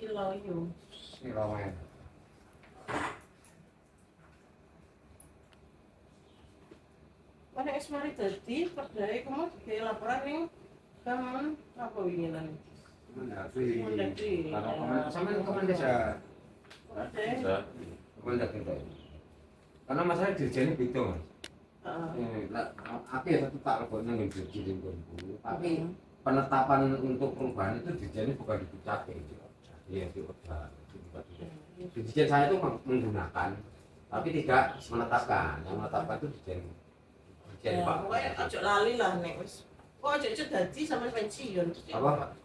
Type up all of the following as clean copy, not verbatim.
Siloyo. Silomen. Mana es mari dadi perdai kamu digawe laporan ning kan apa winginan. Mendagri. Mendagri. Kalau sama desa. Ada. Mendagri. Karena masalah dirjennya beda, Mas. Apa ya tetap tak leboknya nggak dirjen dulu. Tapi penetapan untuk perubahan itu dirjennya bukan di Dukcapil. Iya di Oda. Dirjen saya itu menggunakan, tapi tidak menetapkan. Yang menetapkan itu dirjen. Ya, pokoknya ojo lali lah nek wis. Kok ojo dadi sampe pensiun. Apa?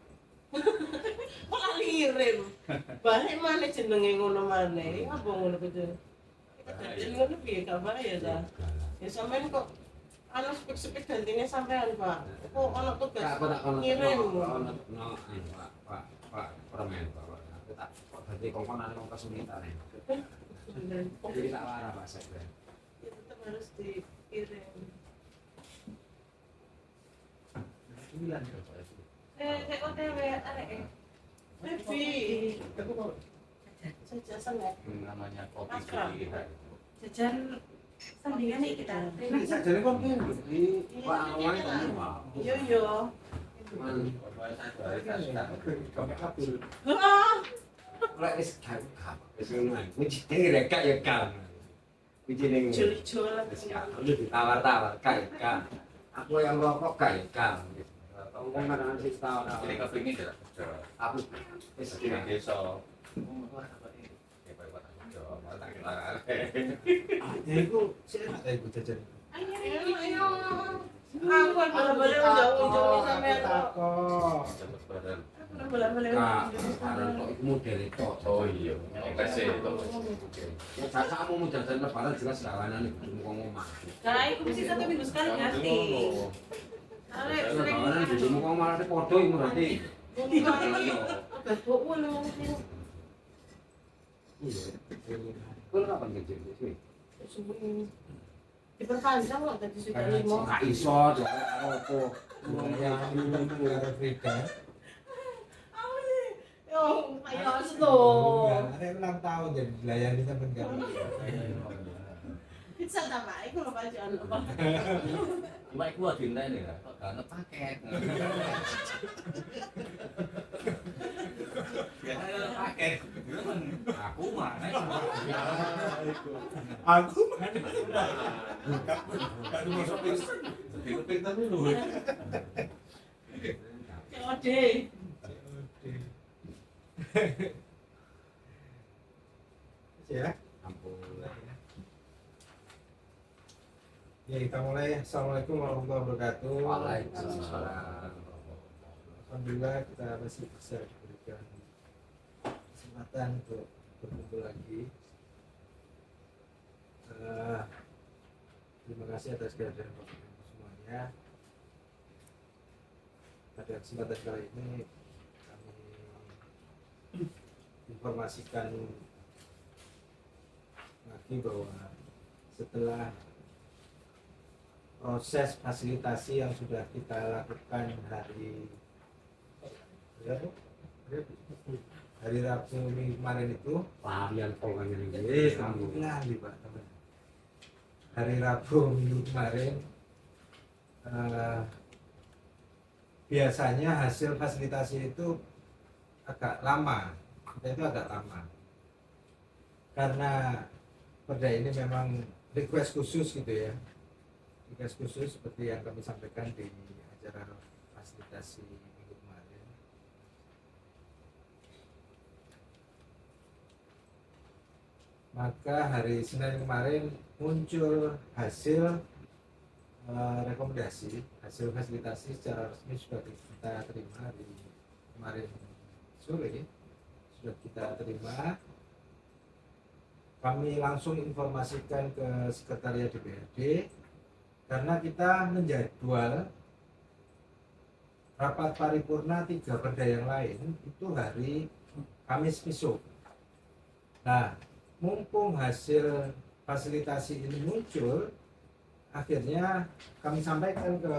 Kok lali ngirim. Balik maneh jenenge ngono maneh. Apa ngono kudu. Dadi ngono piye kabar ya ta? Ya sampean kok ana spek-spek gantine sampean, Pak. Kok ana tugas ngirim. Pak permen Pak. Tak kok dadi kongkonan wong kesulitan. Jadi tak warah Pak Sekda. Ya tetap harus dikirim. Sembilan ya Pak. OTW arek. Devi. Jajan ya. Namanya kopi Akrab. jajan sandingan nih kita. Ini sajane kok di Pak Awan sama. Yo yo. Lek wis gak wis ngono. Wis direka ya kan. Wiji ning Jul-jul. wis gak ditawar-tawar kayak kan. Aku yang rokok kayak kan. Ngomong kan sih tahu. Jadi kepingin tidak kerja. Aku wis Di gak desa. Ya, ya iku sik enak ta iku jajan. Ayo. Aku boleh ujung-ujungnya sampean kok. cepet badan. Boleh-boleh. Kak, sekarang kok iku model itu. Oh iya, kasih itu. Ya kakakmu mau jajan lebaran jelas lawanan iku ngomong omah. Nah, aku mesti 1 minggu sekali ganti. Arek sering Lebaran di ngomong malah padha iku berarti. udah bawa lu. Iya. Kuwi kapan kerja iki? Subuh ini. Diperpanjang kok tadi sudah 5. Gak iso karo apa. Ya karo Frida. Yo, ayo slow. Ada ulang tahun jadi dilayani sampai enggak. Bisa tak Pak? Iku lho bacaan apa? Mbak iku ada ini ya, kok gak ada paket. Biasanya ada paket. Aku mana? Aku mana? Kan masuk keping dulu. COD. Ya. Ampun. Ya kita mulai. Assalamualaikum warahmatullahi wabarakatuh. Waalaikumsalam. Alhamdulillah kita masih bisa diberikan kesempatan untuk berkumpul lagi. Terima kasih atas kehadiran Bapak Ibu semuanya. Pada kesempatan kali ini kami informasikan lagi bahwa setelah proses fasilitasi yang sudah kita lakukan hari Rabu minggu kemarin itu Varian polkan ini. alhamdulillah nih Pak teman. Hari Rabu minggu kemarin biasanya hasil fasilitasi itu agak lama, karena perda ini memang request khusus gitu ya, request khusus seperti yang kami sampaikan di acara fasilitasi minggu kemarin. Maka hari Senin kemarin muncul hasil rekomendasi, hasil fasilitasi secara resmi sudah kita terima di kemarin sore, sudah kita terima. Kami langsung informasikan ke Sekretariat DPRD karena kita menjadwal rapat paripurna 3 perda yang lain itu hari Kamis besok. Nah, mumpung hasil fasilitasi ini muncul, akhirnya kami sampaikan ke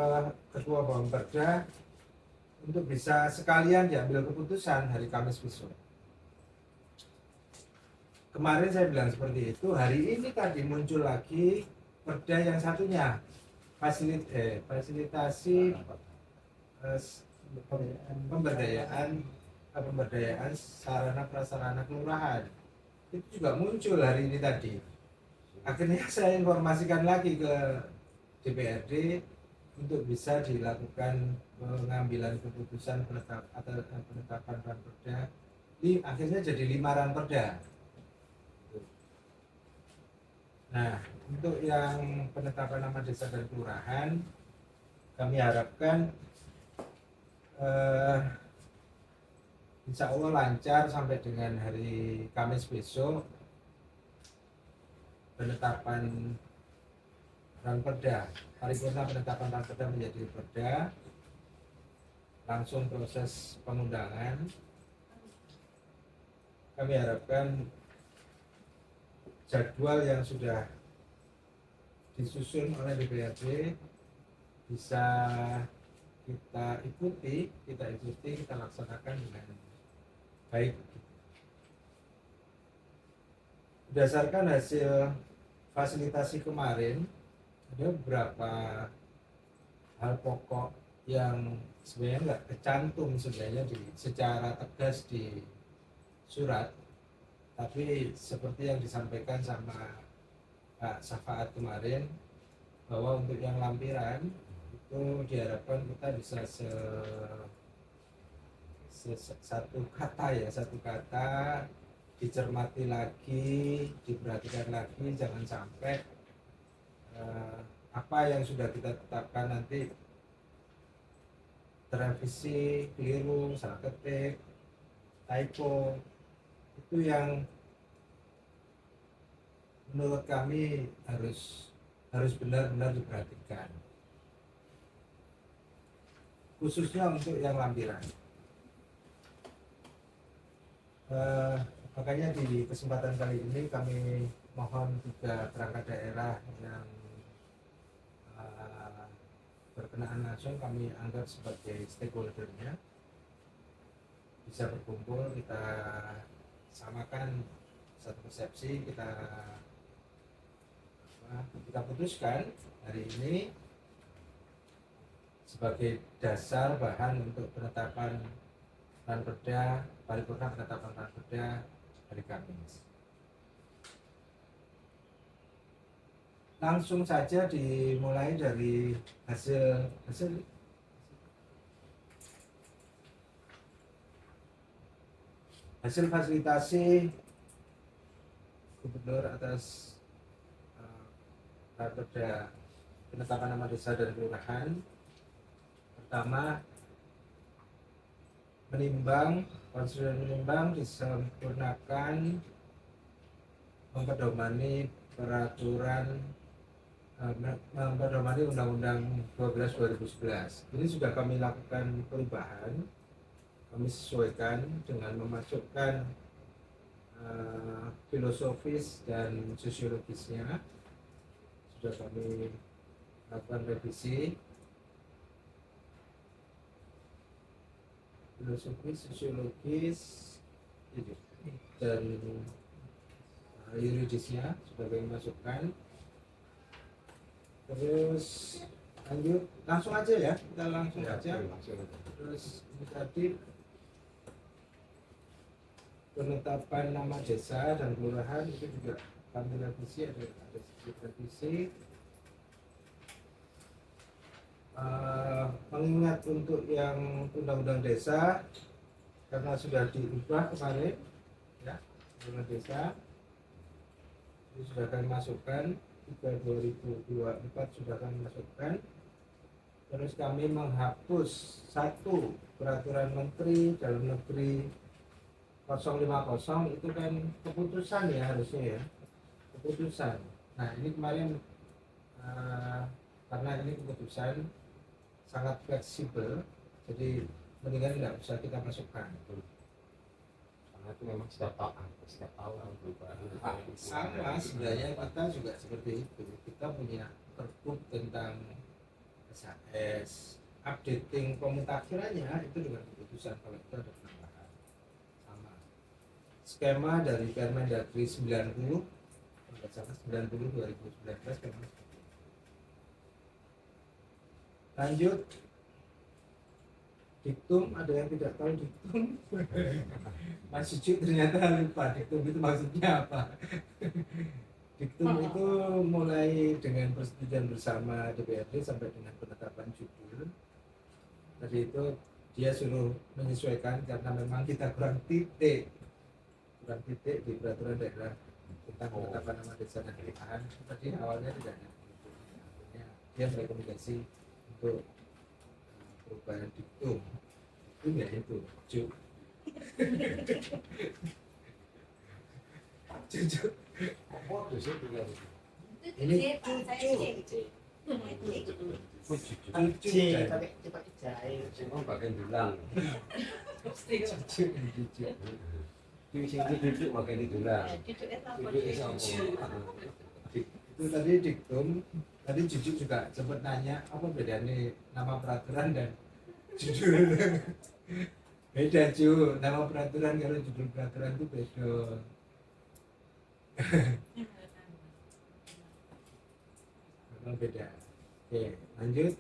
Ketua Bawang-Perda untuk bisa sekalian diambil keputusan hari Kamis besok. kemarin saya bilang seperti itu, hari ini tadi muncul lagi perda yang satunya, fasilitasi eh, pemberdayaan sarana prasarana kelurahan. Itu juga muncul hari ini tadi. Akhirnya saya informasikan lagi ke DPRD untuk bisa dilakukan pengambilan keputusan penetapan ranperda. Akhirnya jadi 5 ranperda. Nah, untuk yang penetapan nama desa dan kelurahan, kami harapkan insya Allah lancar sampai dengan hari Kamis besok. Penetapan ranperda, paripurna penetapan ranperda menjadi perda, langsung proses pengundangan. Kami harapkan jadwal yang sudah disusun oleh DPRD bisa kita ikuti, kita laksanakan dengan baik. Berdasarkan hasil fasilitasi kemarin, ada beberapa hal pokok yang sebenarnya nggak kecantum sebenarnya secara tegas di surat, tapi seperti yang disampaikan sama Pak Safaat kemarin, bahwa untuk yang lampiran itu diharapkan kita bisa satu kata dicermati lagi, diperhatikan lagi, jangan sampai apa yang sudah kita tetapkan nanti terrevisi, keliru, salah ketik, typo. Itu yang menurut kami harus benar-benar diperhatikan, khususnya untuk yang lampiran. Makanya di kesempatan kali ini kami mohon 3 perangkat daerah yang berkenaan langsung kami anggap sebagai stakeholdernya, bisa berkumpul, kita samakan satu persepsi, kita putuskan hari ini sebagai dasar bahan untuk penetapan ranperda, paripurna penetapan ranperda hari Kamis. Langsung saja dimulai dari hasil fasilitasi gubernur atas ranperda penetapan nama desa dan kelurahan. Pertama, konstitusi menimbang disempurnakan mempedomani Undang-Undang 12 2011. Ini sudah kami lakukan perubahan, kami sesuaikan dengan memasukkan filosofis dan sosiologisnya. Sudah kami lakukan revisi filosofis, sosiologis, dan yuridisnya sudah kami masukkan. Terus lanjut, langsung aja ya, kita langsung aja. Terus ini tadi penetapan nama desa dan kelurahan itu juga kami revisi, ada sedikit revisi. Mengingat untuk yang undang-undang desa karena sudah diubah kemarin ya, undang-undang desa ini sudah kami masukkan 2024 sudah kami masukkan. Terus kami menghapus 1 peraturan menteri dalam negeri 050, itu kan keputusan ya harusnya ya, keputusan. Nah ini kemarin karena ini keputusan sangat fleksibel, jadi mendingan nggak usah kita masukkan. Karena itu memang setiap tahun berubah. Sama sebenarnya kita juga seperti itu. Kita punya pergub tentang SAS, updating pemutakhirannya itu dengan keputusan, kalau itu ada penambahan. Sama skema dari Permendagri 90 kalau salah 90 2019 kan. Lanjut diktum, ada yang tidak tahu diktum? Mas Cucu ternyata lupa diktum itu maksudnya apa. Diktum itu mulai dengan persetujuan bersama DPRD sampai dengan penetapan judul. Tadi itu dia suruh menyesuaikan karena memang kita kurang titik di peraturan daerah tentang penetapan nama desa dan kelurahan. Tadi awalnya tidak ada. Akhirnya dia merekomendasi untuk perubahan diktum. Itu ya itu, Cuk. Cucu. Waduh sih tinggal Ini cucu pakai jahit. Cuma bagian dulang. cucu. Ini sing duduk bagian dulang. Duduk iso. Itu tadi diktum. Tadi Cucu juga sempat nanya apa bedanya nama peraturan dan judul. Beda Cu, nama peraturan kalau judul peraturan itu beda. Memang beda. Oke, lanjut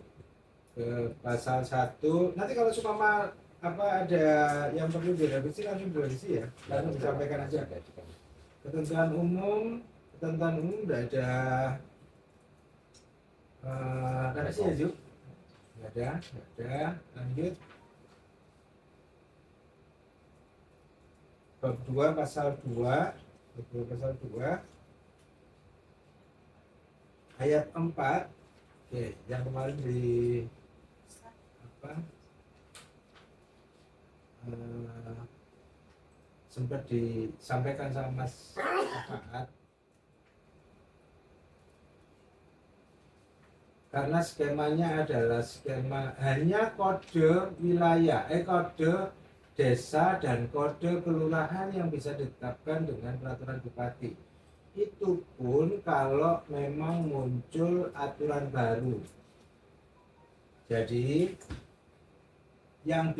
ke pasal 1. Nanti kalau seumpama apa ada yang perlu direvisi langsung direvisi ya. Langsung disampaikan aja. Ketentuan umum udah ada revisi ya Ju? Nggak ada. Lanjut bab 2 pasal 2 ayat 4. Oke, yang kemarin di apa sempat disampaikan sama Mas Faat, karena skemanya adalah skema hanya kode wilayah, kode desa dan kode kelurahan yang bisa ditetapkan dengan peraturan bupati. Itu pun kalau memang muncul aturan baru. Jadi yang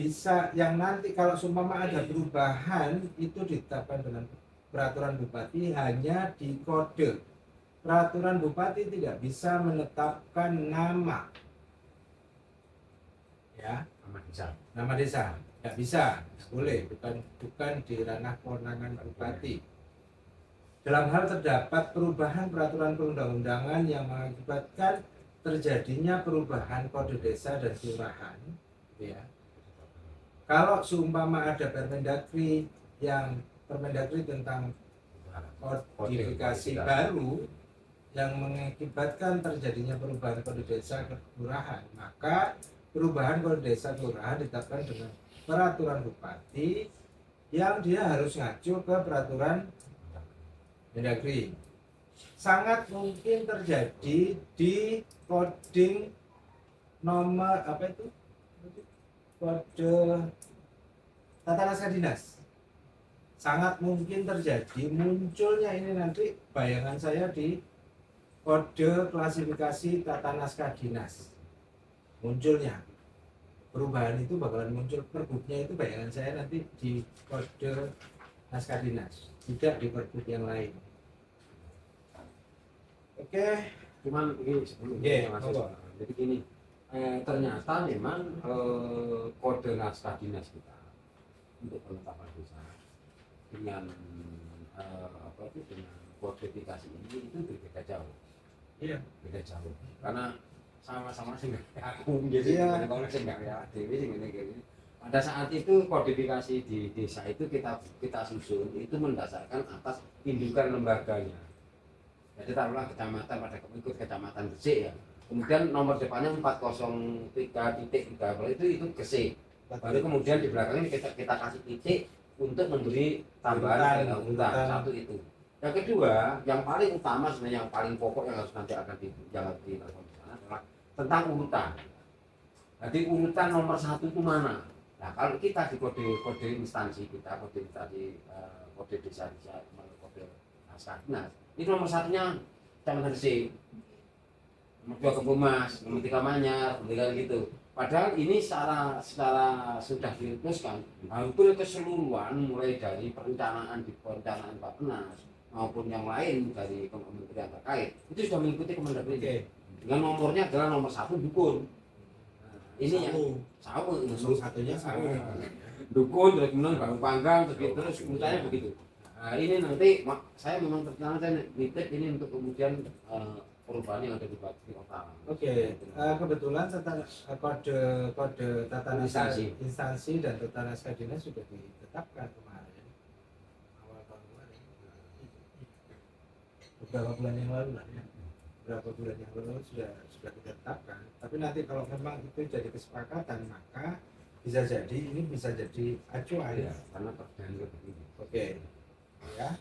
nanti kalau seumpama ada perubahan itu ditetapkan dengan peraturan bupati hanya di kode. Peraturan bupati tidak bisa menetapkan nama. Ya, nama desa. Tidak bisa, boleh, bukan di ranah kewenangan bupati. Dalam hal terdapat perubahan peraturan perundang-undangan yang mengakibatkan terjadinya perubahan kode desa dan kelurahan, ya. Kalau seumpama ada Permendagri tentang kodifikasi baru yang mengakibatkan terjadinya perubahan kode desa ke kelurahan, maka perubahan kode desa kelurahan ditetapkan dengan peraturan bupati yang dia harus ngacu ke peraturan Mendagri. Sangat mungkin terjadi di coding nomor apa itu? Kode tata naskah dinas. Sangat mungkin terjadi munculnya ini nanti bayangan saya di kode klasifikasi tata naskah dinas. Munculnya perubahan itu bakalan muncul, perbuknya itu bayangan saya nanti di kode naskah dinas, tidak di perbuk yang lain. Oke, Cuman ini sebelumnya jadi gini, ternyata memang kode naskah dinas kita untuk penetapan desa dengan dengan kodifikasi ini itu berbeda jauh. iya. Beda jauh. Karena sama-sama sih aku jadi kalau sih nggak ya dewi sih ini. Pada saat itu kodifikasi di desa itu kita susun itu mendasarkan atas indukan lembaganya. Jadi taruhlah kecamatan pada ikut kecamatan Gresik ya. Kemudian nomor depannya 403.3 kalau itu Gresik. Baru kemudian di belakangnya kita kasih titik untuk memberi tambahan urutan. Satu itu. Yang kedua, yang paling utama sebenarnya yang paling pokok yang harus nanti akan dilakukan di sana adalah tentang urutan. Jadi urutan nomor 1 itu mana? Nah kalau kita di kode instansi kita, kode desa, kode naskah dinas, itu nomor 1-nya Kecamatan Gresik, nomor 2 Kebumas, nomor 3 Manyar, gitu. Padahal ini secara sudah dirumuskan hampir keseluruhan mulai dari perencanaan Pak Penas maupun yang lain dari kementerian terkait itu sudah mengikuti Kemendagri. Oke. Dengan nomornya adalah nomor 1 dukun. Ini yang sama nomor satunya sama. dukun terus kemudian bangun panggang terus misalnya begitu. Nah, ini nanti saya memang terkenal saya nitip ini untuk kemudian perubahan yang ada di kota. Oke, kebetulan kode tata instansi dan tata naskah dinas sudah ditetapkan kemarin awal tahun kemarin, beberapa bulan yang lalu lah ya. Beberapa bulan yang lalu sudah ditetapkan. Tapi nanti kalau memang itu jadi kesepakatan maka bisa jadi ini bisa jadi acuan Ya, karena terjadi begini. Oke, ya.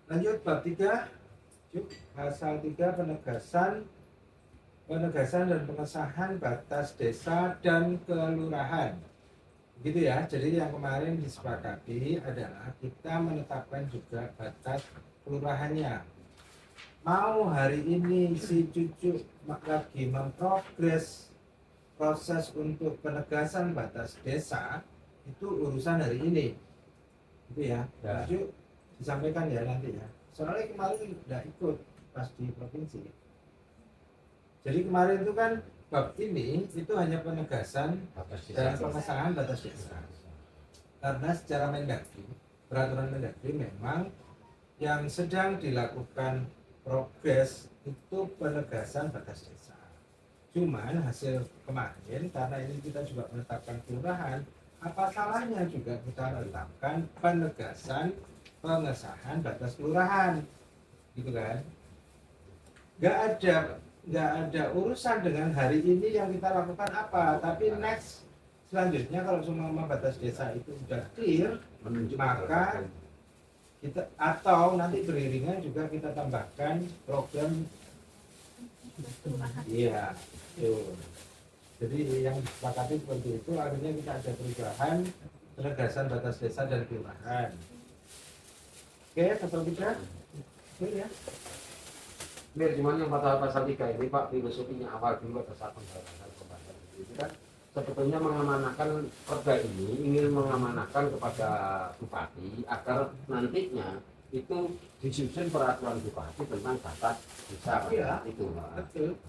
Lanjut bab 3. Pasal 3 penegasan dan pengesahan batas desa dan kelurahan. Begitu ya. Jadi yang kemarin disepakati adalah kita menetapkan juga batas kelurahannya. Mau hari ini si Cucu lagi memprogres proses untuk penegasan batas desa itu urusan hari ini. Gitu ya. Lanjut disampaikan ya nanti ya. Soalnya kemarin tidak ikut pas di provinsi. Jadi kemarin itu kan bab ini itu hanya penegasan dan pengesahan batas desa. Karena secara Mendagri, peraturan Mendagri memang yang sedang dilakukan progres itu penegasan batas desa. Cuman hasil kemarin karena ini kita juga menetapkan kelurahan, apa salahnya juga kita menetapkan penegasan pengesahan batas kelurahan, gitu kan? Nggak ada urusan dengan hari ini yang kita lakukan apa, tapi next selanjutnya kalau semua batas desa itu sudah clear, maka kita atau nanti beriringan juga kita tambahkan program, iya, jadi yang disepakati seperti itu, akhirnya kita ada perubahan penegasan batas desa dan kelurahan. Oke, pasal 3. Oke ya. Biar cuman yang pasal 3 ini Pak, filosofinya awal dulu ada satu pembahasan itu kan sebetulnya mengamanahkan perda ini ingin mengamanahkan kepada bupati agar nantinya itu disusun peraturan bupati tentang batas desa ya, itu. Betul.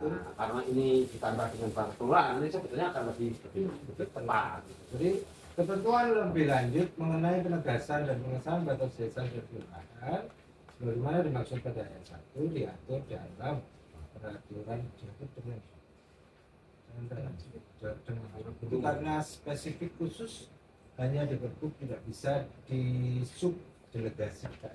Nah, karena ini ditambah dengan peraturan ini sebetulnya akan lebih tepat. Jadi ketentuan lebih lanjut mengenai penegasan dan pengesahan batas desa dan kelurahan sebagaimana dimaksud pada ayat 1 diatur dalam peraturan itu karena spesifik khusus hanya di Pergub tidak bisa disubdelegasikan.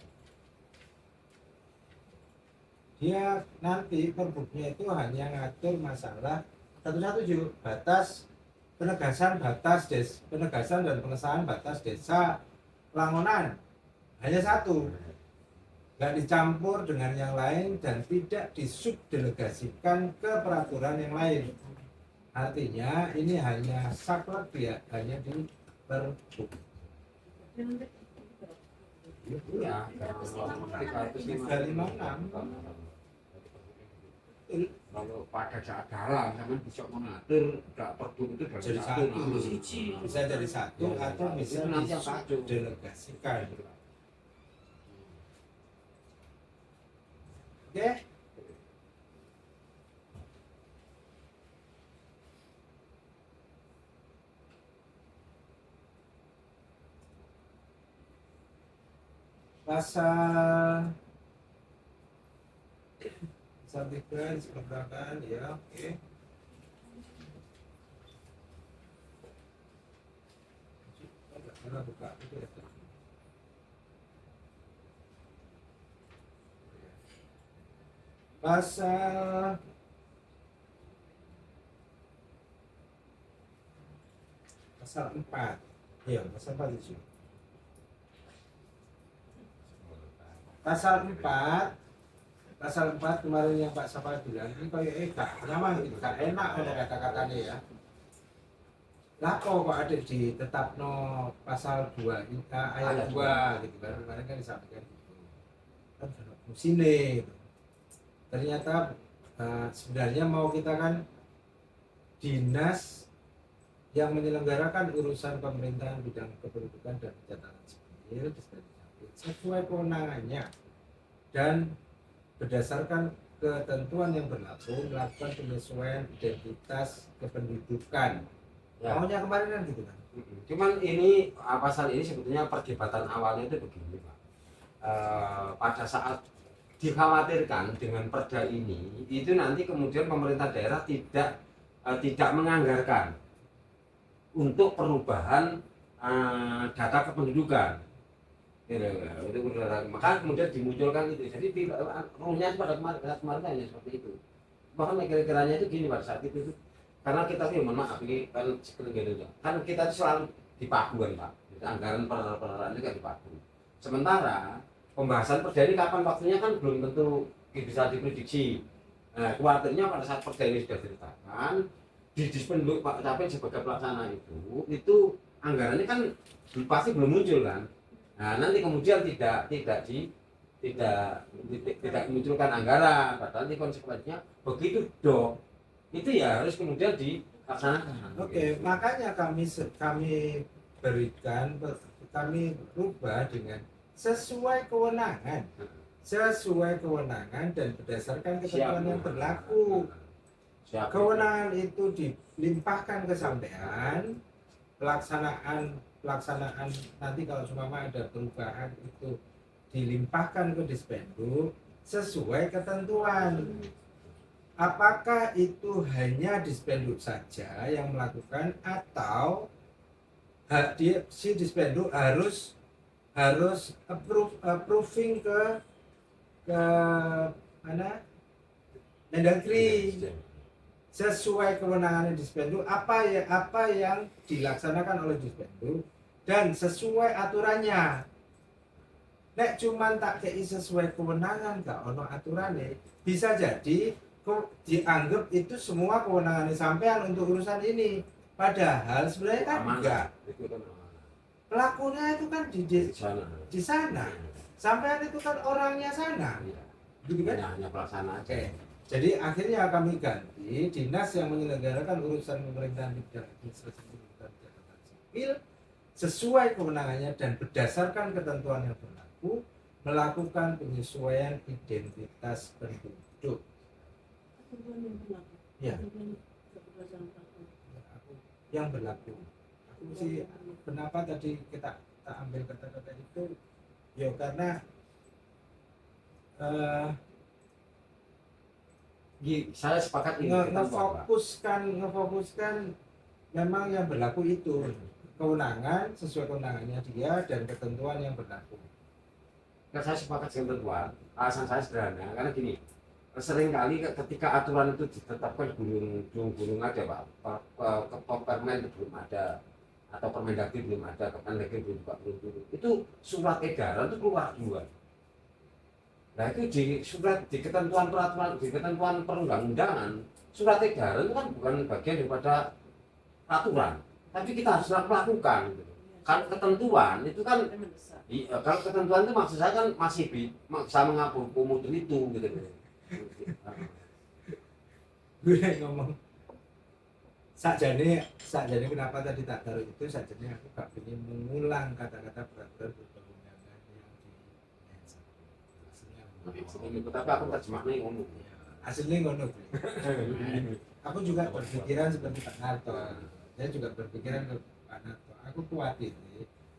Dia nanti Pergubnya itu hanya ngatur masalah 117 batas penegasan dan pengesahan batas desa Langonan, hanya satu, nggak dicampur dengan yang lain dan tidak disubdelegasikan ke peraturan yang lain. Artinya ini hanya saklek dia, hanya di Pergub. Iya, Dari 56. Kalau pada saat dalam sama bisa mengatur nggak perlu itu Jadi dari satu, bisa jadi satu atau bisa disubdelegasikan. Oke. Pasal 3 disebutkan ya, oke. Buka itu ya. Pasal pasal 4. Iya, pasal 4 itu. Pasal 4 kemarin yang Pak Sapa bilang ini kayak gak nyaman gitu, gak enak kalau kata-katanya ya. Lah kok ada ditetapno pasal 2 ayat 2 gitu kan, kemarin kan disampaikan gitu. Kan sini gitu. Ternyata sebenarnya mau kita kan dinas yang menyelenggarakan urusan pemerintahan bidang kependudukan dan catatan sipil sesuai kewenangannya dan berdasarkan ketentuan yang berlaku melakukan penyesuaian identitas kependudukan. Ya. Maunya kemarin kan gitu kan. Cuman ini pasal ini sebetulnya perdebatan awalnya itu begini Pak. Pada saat dikhawatirkan dengan perda ini itu nanti kemudian pemerintah daerah tidak menganggarkan untuk perubahan data kependudukan. Maka kemudian dimunculkan itu. Jadi ruhnya pada kemarin hanya seperti itu. Bahkan kira-kiranya itu gini pada saat itu karena kita sih mohon maaf ini kan kan kita selalu dipaku kan Pak. Anggaran per juga dipaku. Sementara pembahasan perda ini kapan waktunya kan belum tentu bisa diprediksi. Nah, khawatirnya pada saat perda ini sudah ditetapkan di Dispenduk Pak Capim sebagai pelaksana itu anggarannya kan pasti belum muncul kan. Nah, nanti kemudian tidak memunculkan anggaran, padahal nanti konsekuensinya begitu dong. Itu ya harus kemudian dilaksanakan. Oke, makanya kami rubah dengan sesuai kewenangan dan berdasarkan ketentuan yang berlaku. Siap. Kewenangan itu dilimpahkan ke sampean, pelaksanaan nanti kalau seumpama ada perubahan itu dilimpahkan ke Dispenduk sesuai ketentuan. Apakah itu hanya Dispenduk saja yang melakukan atau si Dispenduk harus approving ke mana Mendagri sesuai kewenangannya Dispenduk apa yang dilaksanakan oleh Dispenduk dan sesuai aturannya. Nek cuman tak kei sesuai kewenangan gak ono aturannya, bisa jadi dianggap itu semua kewenangannya sampean untuk urusan ini. Padahal sebenarnya kan enggak. Pelakunya itu kan di sana. Sampean itu kan orangnya sana. Gitu kan? Hanya pelaksana aja. Jadi akhirnya kami ganti dinas yang menyelenggarakan urusan pemerintahan bidang administrasi dan catatan sipil sesuai kewenangannya dan berdasarkan ketentuan yang berlaku melakukan penyesuaian identitas penduduk. Ya. Yang berlaku. Aku sih kenapa tadi kita ambil kata-kata itu? Ya karena saya sepakat ini ngefokuskan memang yang berlaku itu kewenangan sesuai kewenangannya dia dan ketentuan yang berlaku. Nah, saya sepakat dengan ketentuan. Alasan saya sederhana karena gini, seringkali ketika aturan itu ditetapkan gunung ada Pak, Permen belum ada atau Permendagri belum ada, Kemendagri belum turun. Itu surat edaran itu keluar duluan. Nah itu di surat di ketentuan peraturan di ketentuan perundang-undangan surat edaran itu kan bukan bagian daripada aturan, tapi kita harus lakukan. Kalau ketentuan itu kan, kalau ketentuan itu maksud saya kan masih bisa mengakomodir itu gitu. Gue ngomong sakjane kenapa tadi tak taruh itu sakjane aku gak ingin mengulang kata-kata peraturan perundang-undangan yang tapi aku terjemahnya ngono. Aslinya ngono. Aku juga berpikiran seperti Pak Narto. Saya juga berpikiran ke Pak Narto. Aku khawatir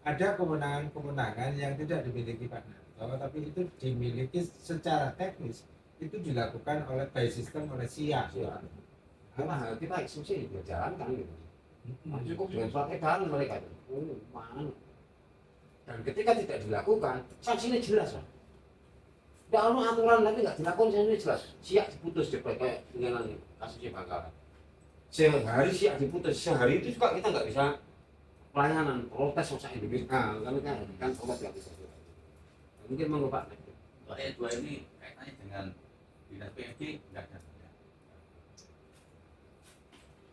ada kewenangan-kewenangan yang tidak dimiliki Pak Narto, tapi itu dimiliki secara teknis itu dilakukan oleh by system oleh SIA. Kita eksekusi berjalankan gitu. Cukup dengan surat edaran mereka itu. Dan ketika tidak dilakukan, sanksinya jelas Pak. Tidak ada aturan lagi nggak dilakukan, sanksinya jelas. SIA diputus kayak dengan kasusnya Bangkalan. Sehari SIA diputus, sehari itu juga kita nggak bisa pelayanan protes usah Indonesia. Kan protes nggak bisa. Mungkin mau Pak. Dua ini kaitannya dengan dinas PMD nggak ada.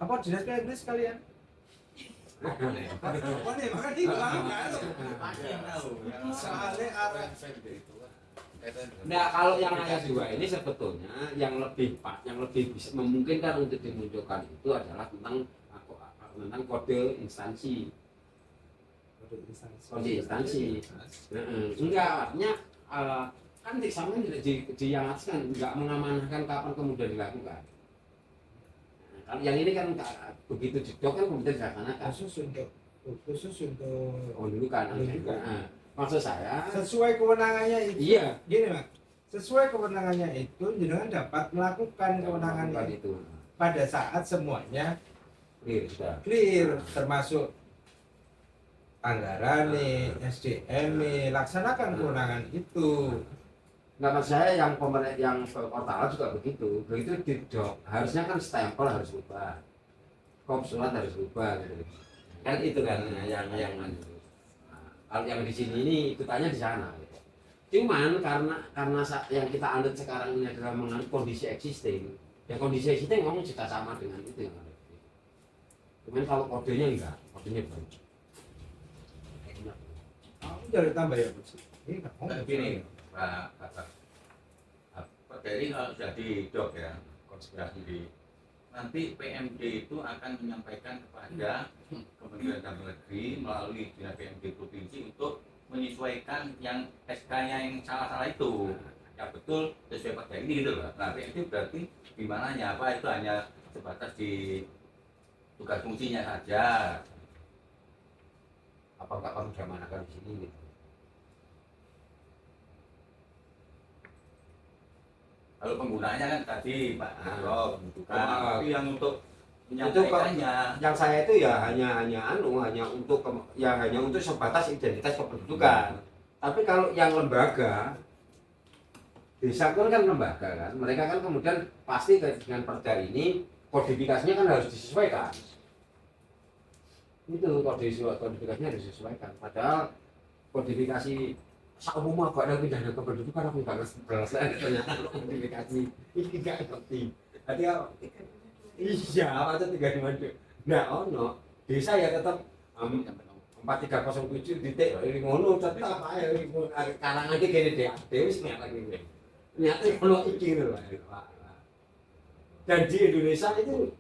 Apa dinas PMD sekalian? Boleh. Boleh, makanya itu soalnya arah Nah, kalau yang ayat 2 ini sebetulnya yang lebih bisa memungkinkan untuk dimunculkan itu adalah tentang kode instansi. Kode instansi. Enggak, artinya kan sama tidak diangatkan, enggak mengamanahkan kapan kemudian dilakukan. Nah, kalau yang ini kan begitu jedok kan kemudian dilaksanakan. Khusus untuk Pendudukan. Nah, maksud saya sesuai kewenangannya itu. iya, Gini Mas, sesuai kewenangannya itu jenengan dapat melakukan kewenangan itu pada saat semuanya clear, termasuk anggaran nih, SDM nih, laksanakan kewenangan itu. Nggak, maksud saya yang pemerintah yang portal juga begitu didok, harusnya kan stempel harus berubah, kop surat harus berubah gitu. Kan itu kan yang kalau yang di sini ini ikutannya di sana gitu. Cuman karena yang kita anut sekarang ini adalah menganut kondisi existing, ya kondisi existing ngomong juga sama dengan itu yang ada. Cuman kalau kodenya enggak, kodenya baru. Aku jadi tambah ya Mas. Ini nggak mau. Begini, Pak Ferry kalau jadi dok ya konspirasi di nanti PMD itu akan menyampaikan kepada Kementerian Dalam Negeri melalui Dinas PMD Provinsi untuk menyesuaikan yang SK-nya yang salah-salah itu ya betul sesuai pada ini gitu loh. Nah PMD berarti gimana ya apa itu hanya sebatas di tugas fungsinya saja. Apa nggak perlu diamanahkan di sini gitu. Kalau penggunanya kan tadi Pak Rob bukan, tapi yang untuk Itu menyampaikannya yang saya itu ya hanya untuk sebatas identitas kependudukan. Tapi kalau yang lembaga desa kan lembaga kan, mereka kan kemudian pasti dengan perda ini kodifikasinya kan harus disesuaikan. Itu kodifikasinya harus disesuaikan. Padahal kodifikasi saumum agak ada pindah kependudukan aku nggak ngerti ternyata kodifikasi ini nggak ngerti. Jadi iya apa itu 356. Nah ono desa ya tetap 4307 titik ini ngono tetap aja karangan iki kene dhewe wis nek lagi ini. Ternyata ono iki lho Pak. Dan di Indonesia itu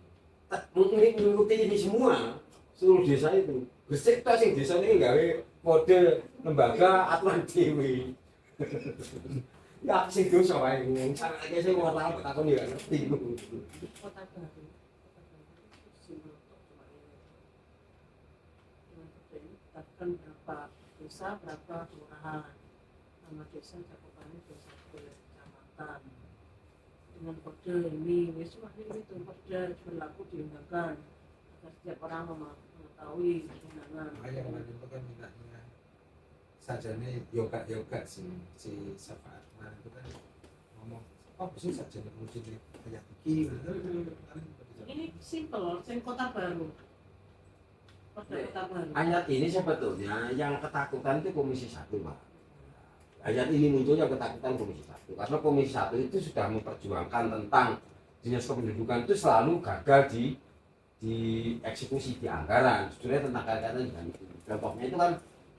mengikuti ini semua seluruh desa itu. Gresik ta sing desa ini gawe kode lembaga aturan dhewe. Ya sing dosa wae ngomong carane sing ora tau takon ya ngerti. Kota Baru simbol cuma ini. Dengan kode ini tetapkan berapa desa, berapa kelurahan, nama desa, cakupannya desa, kecamatan. Dengan kode ini, cuma itu kode berlaku diundangkan agar setiap orang mengetahui kewenangan. Yang mana itu kan minatnya sajane yoga sih si Safa itu kan ngomong bisa sajane muncul kayak iki. Ini simple, sing Kota Baru. Kota Baru. Ayat ini sebetulnya yang ketakutan itu Komisi 1 Pak. Ayat ini munculnya ketakutan Komisi 1 karena Komisi 1 itu sudah memperjuangkan tentang dinas kependudukan itu selalu gagal di eksekusi di anggaran. Sebenarnya tentang kaitannya dengan itu. Contohnya itu kan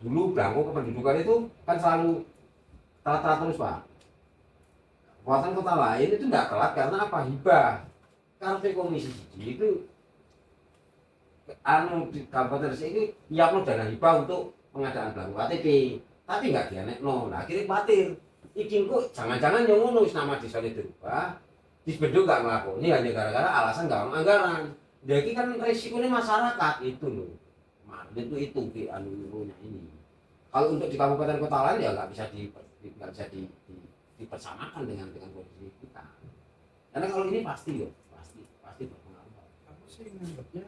dulu belangko kependudukan itu kan selalu telat terus Pak. Kekuatan kota lain itu tidak telat karena apa? Hibah. Karena Komisi 1 itu di Kabupaten Gresik ini nyiapno dana hibah untuk pengadaan belangko KTP, tapi nggak dianekno. Nah akhirnya khawatir. Iki kok jangan-jangan yang ngono nama disane dirubah, disbendung nggak ngelakoni hanya gara-gara alasan nggak ono anggaran. Jadi kan resikonya masyarakat itu loh. Itu di anunya ini. Kalau untuk di kabupaten kota lain ya nggak bisa dipersamakan dengan kondisi kita. Karena kalau ini pasti loh, pasti berpengaruh. Aku sih menganggapnya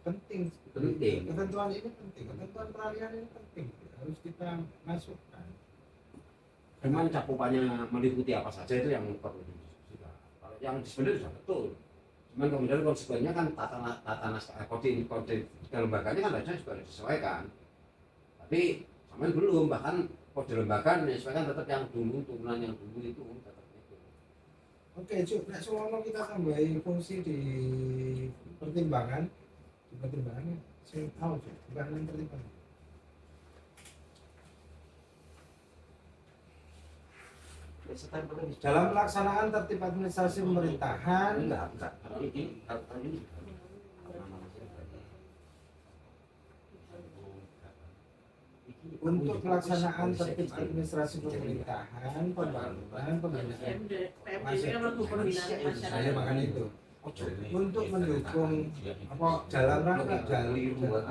penting. Ketentuan ini penting. Ketentuan peralihan ini penting. Harus kita masukkan. Cuman cakupannya meliputi apa saja itu yang perlu didiskusikan. Kalau yang sebenarnya sudah betul. Cuman kemudian konsekuensinya kan tata kode lembaganya kan harusnya juga disesuaikan. Tapi sampai belum, bahkan kode lembaga menyesuaikan tetap yang dulu, turunan yang dulu itu tetap itu. Oke, Cuk, nek semono kita tambahi fungsi di pertimbangan. Di pertimbangan saya tahu, Cuk, bukan pertimbangan. Dalam pelaksanaan tertib administrasi pemerintahan enggak. Kalau ini untuk pelaksanaan tertib administrasi pemerintahan, pembangunan, pembinaan PMD kan lagu pembinaan saya masyarakat. makan itu untuk mendukung apa dalam rangka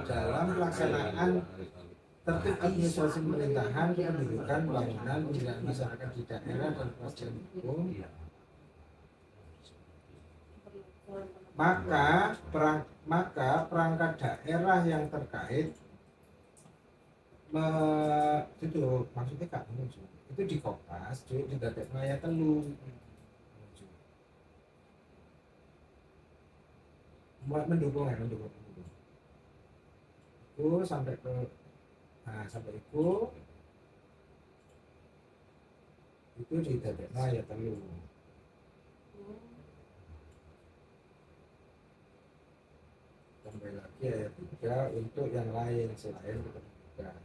dalam pelaksanaan tertib administrasi pemerintahan, kependudukan, bangunan, pembinaan masyarakat di daerah dan kepastian hukum, maka perangkat daerah yang terkait itu maksudnya kak itu di Kopas, di Dadak Maya Telu mendukung itu sampai ke sampai itu di Dadak Maya Telu. Sampai lagi ayat 3 untuk yang lain selain kependudukan.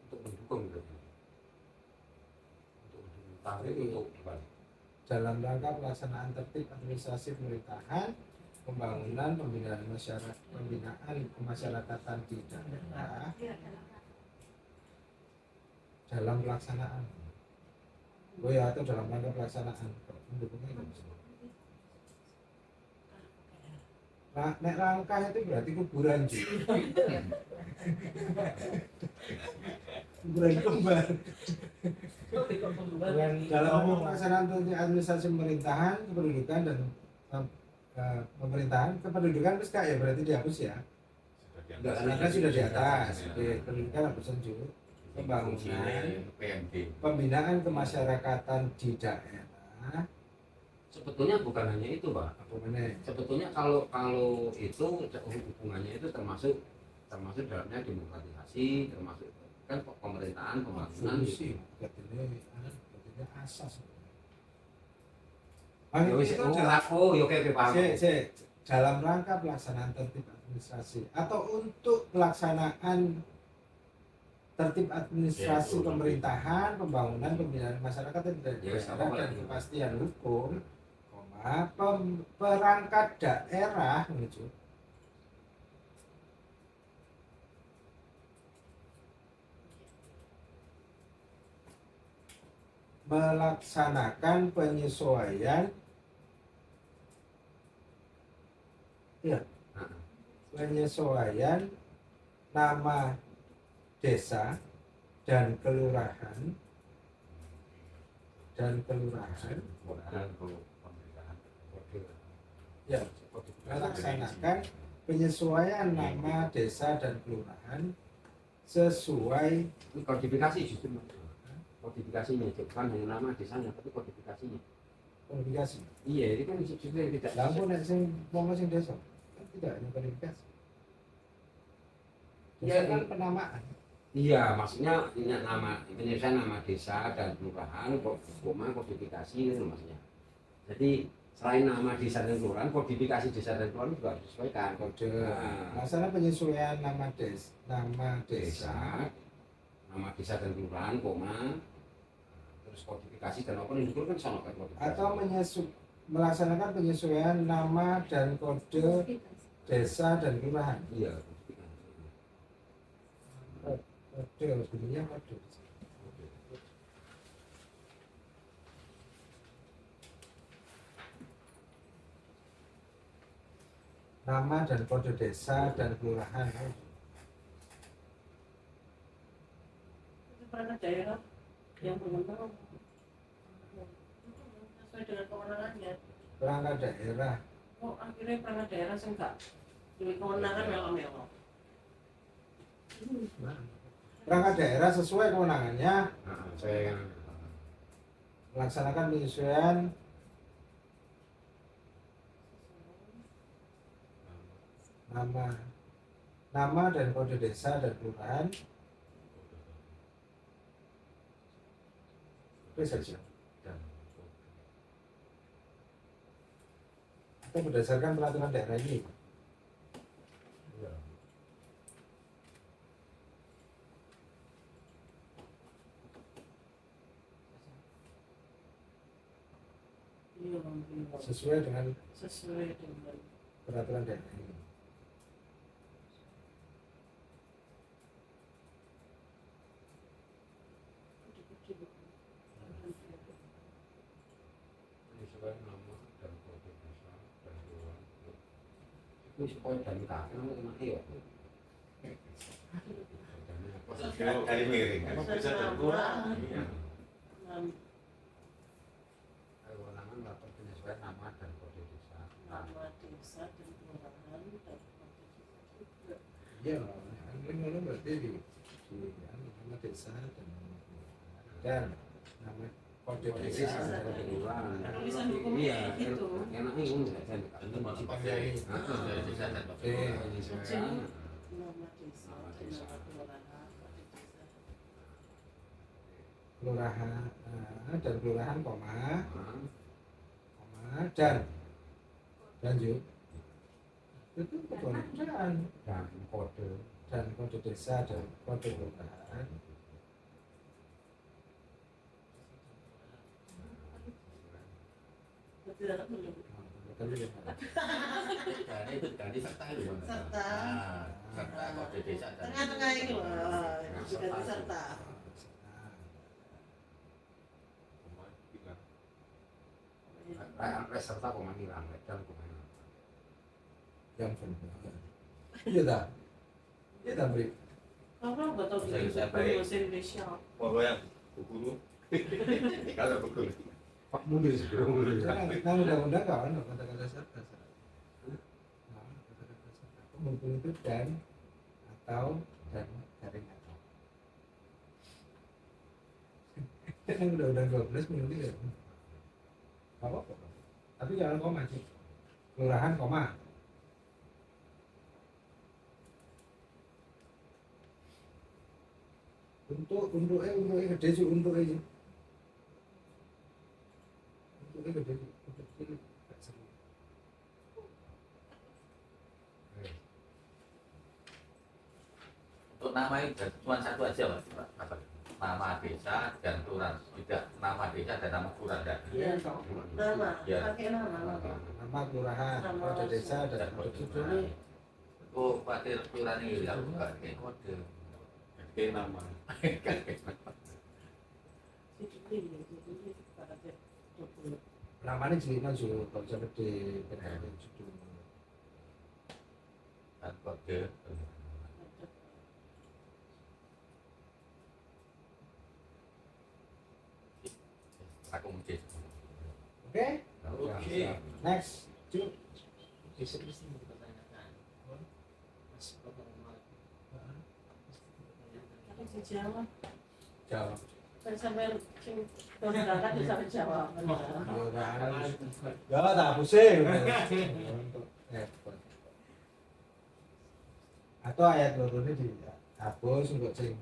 untuk mendukung gitu. Untuk Dalam rangka pelaksanaan tertib administrasi pemerintahan, pembangunan, pembinaan kemasyarakatan di daerah dalam pelaksanaan. Oh ya, atau dalam rangka pelaksanaan. Mendukungnya nggak bisa. Nek rangka itu berarti kuburan sih. Kuburan kembar. Dalam pelaksanaan administrasi pemerintahan, kependudukan dan pemerintahan, kependudukan terus ya berarti dihapus ya. Karena sudah di atas. Kependudukan hapus lanjut. Pembangunan, PMD. pembinaan kemasyarakatan di daerah. sebetulnya bukan hanya itu, Pak. Apa mana? Sebetulnya kalau itu hubungannya itu termasuk dalamnya demokratisasi, termasuk kan pemerintahan, pembangunan Fungsi, gitu. katanya asas. Ya wis, Itu oke paham. dalam rangka pelaksanaan tertib administrasi atau untuk pelaksanaan tertib administrasi pemerintahan, pembangunan, pembinaan masyarakat dan daerah dan kepastian hukum, perangkat daerah menuju melaksanakan penyesuaian nama desa dan kelurahan ya, melaksanakan penyesuaian nama desa dan kelurahan sesuai Kodifikasi justru kodifikasinya bukan hanya nama desanya tapi kodifikasinya. kodifikasi. Iya, ini kan justru yang tidak Lampu nek sing wong sing desa kan tidak hanya kodifikasi. Ya, Desa kan penamaan. iya, maksudnya ini nama penyelesaian nama desa dan kelurahan kodifikasi itu maksudnya. Jadi selain nama desa dan kelurahan, kodifikasi desa dan kelurahan juga harus disesuaikan kode. Masalah penyesuaian nama desa, nama desa dan kelurahan, terus kodifikasi dan apa itu kan sama kan kodifikasi. atau melaksanakan penyesuaian nama dan kode desa dan kelurahan. Iya. Kode bunyinya kode. Nama dan kode desa dan kelurahan. Perangkat daerah yang berwenang sesuai dengan kewenangannya. Perangkat daerah. Oh, akhirnya perangkat daerah sih enggak demi kewenangan melo-melo. Perangkat daerah sesuai kewenangannya Saya melaksanakan penyesuaian nama dan kode desa dan kelurahan. Saja. Atau berdasarkan peraturan daerah ini. sesuai dengan peraturan daerah ini. Penyesuaian nama dan kode desa dan kelurahan. Itu supaya dari kaki enak ya. Dari miring kan bisa terkurang. Iya. Kewenangan lapor penyesuaian nama dan kode desa. Nama desa dan kelurahan dan kode desa juga. Iya, ini berarti di nama desa dan nama kelurahan dan nama kode desa dan kode kelurahan. Tulisan hukumnya Iya, gitu. enaknya ini enggak saya Itu masuk pakai dari desa dan Oke, penyesuaian. Nama desa dan nama kelurahan, kode desa. kelurahan dan kelurahan koma Nah, dan lanjut itu kebenaran dan kode dan kode desa dan kode kelurahan Tidak perlu. Nah, itu ganti serta itu. Bang. Serta. Nah, serta kode desa dan Tengah-tengah ini loh, juga serta. serta koma hilang dan koma hilang. yang benar iya tak iya tak beri Kalau nggak tahu Saya- gitu, saya baik. bahasa Indonesia. Pokoknya yang bu guru. Kalau bu guru. Pak mundur sebelum mundur. nah undang-undang kawan kata-kata serta nah kata-kata serta kemungkinan itu dan atau dan dari atau yang undang-undang 12 menurut ya nggak apa-apa tapi jangan koma sih kelurahan koma untuk gede sih untuk gede sih untuk kecil nggak seru. Untuk nama itu cuma satu aja Mas. Apa? Nama desa dan kelurahan. Tidak nama desa dan nama kelurahan. Enggak. Iya, nama, Iya. pakai nama. Nama kelurahan kode desa dan kode kelurahan Oh, khawatir kelurahan ini ya bukan kayak kode. Kayak nama. namanya jelina juga kalau bisa gede benar judul Dan kode. Aku mungkin. oke Oke. next cu Bisa dipertanyakan. Mas Bapak Muhammad. Tapi Jawa, jawab kan sampai berangkat bisa jawab. ya tak pusing untuk atau ayat turunnya dihapus untuk sing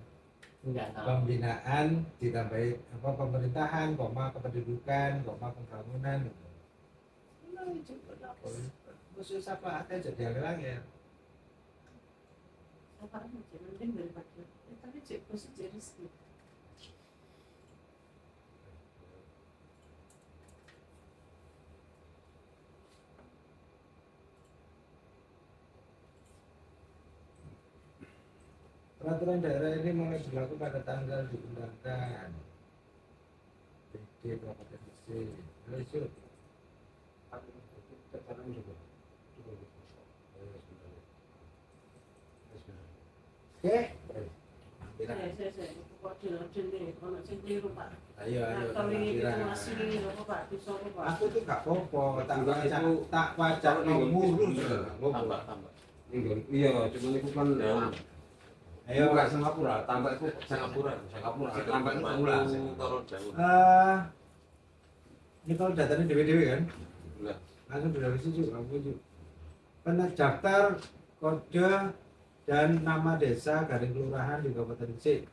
Enggak tahu. pembinaan ditambahi apa pemerintahan koma kependudukan koma pembangunan khusus apa ada jadi yang lain Apa aja, mending daripada. Tapi cek khusus jadi sih. peraturan daerah ini mulai berlaku pada tanggal diundangkan PD Kabupaten Gresik Gresik oke Saya. Kok dil-dil ono sing keliru, Pak. ayo Nah, kalau ini kira. kita masih ini apa, Pak? Bisa apa, Pak? aku tuh gak popo tak Enggak, wajah itu- tak wajah mulu Tambah. Iya, cuma itu kan ayo bukan Singapura, tambah itu Singapura, tambah itu pula. Turun jauh. ini kalau datanya dewe-dewe kan Enggak. langsung dari situ kamu itu pendaftar kode dan nama desa garing kelurahan di Kabupaten Gresik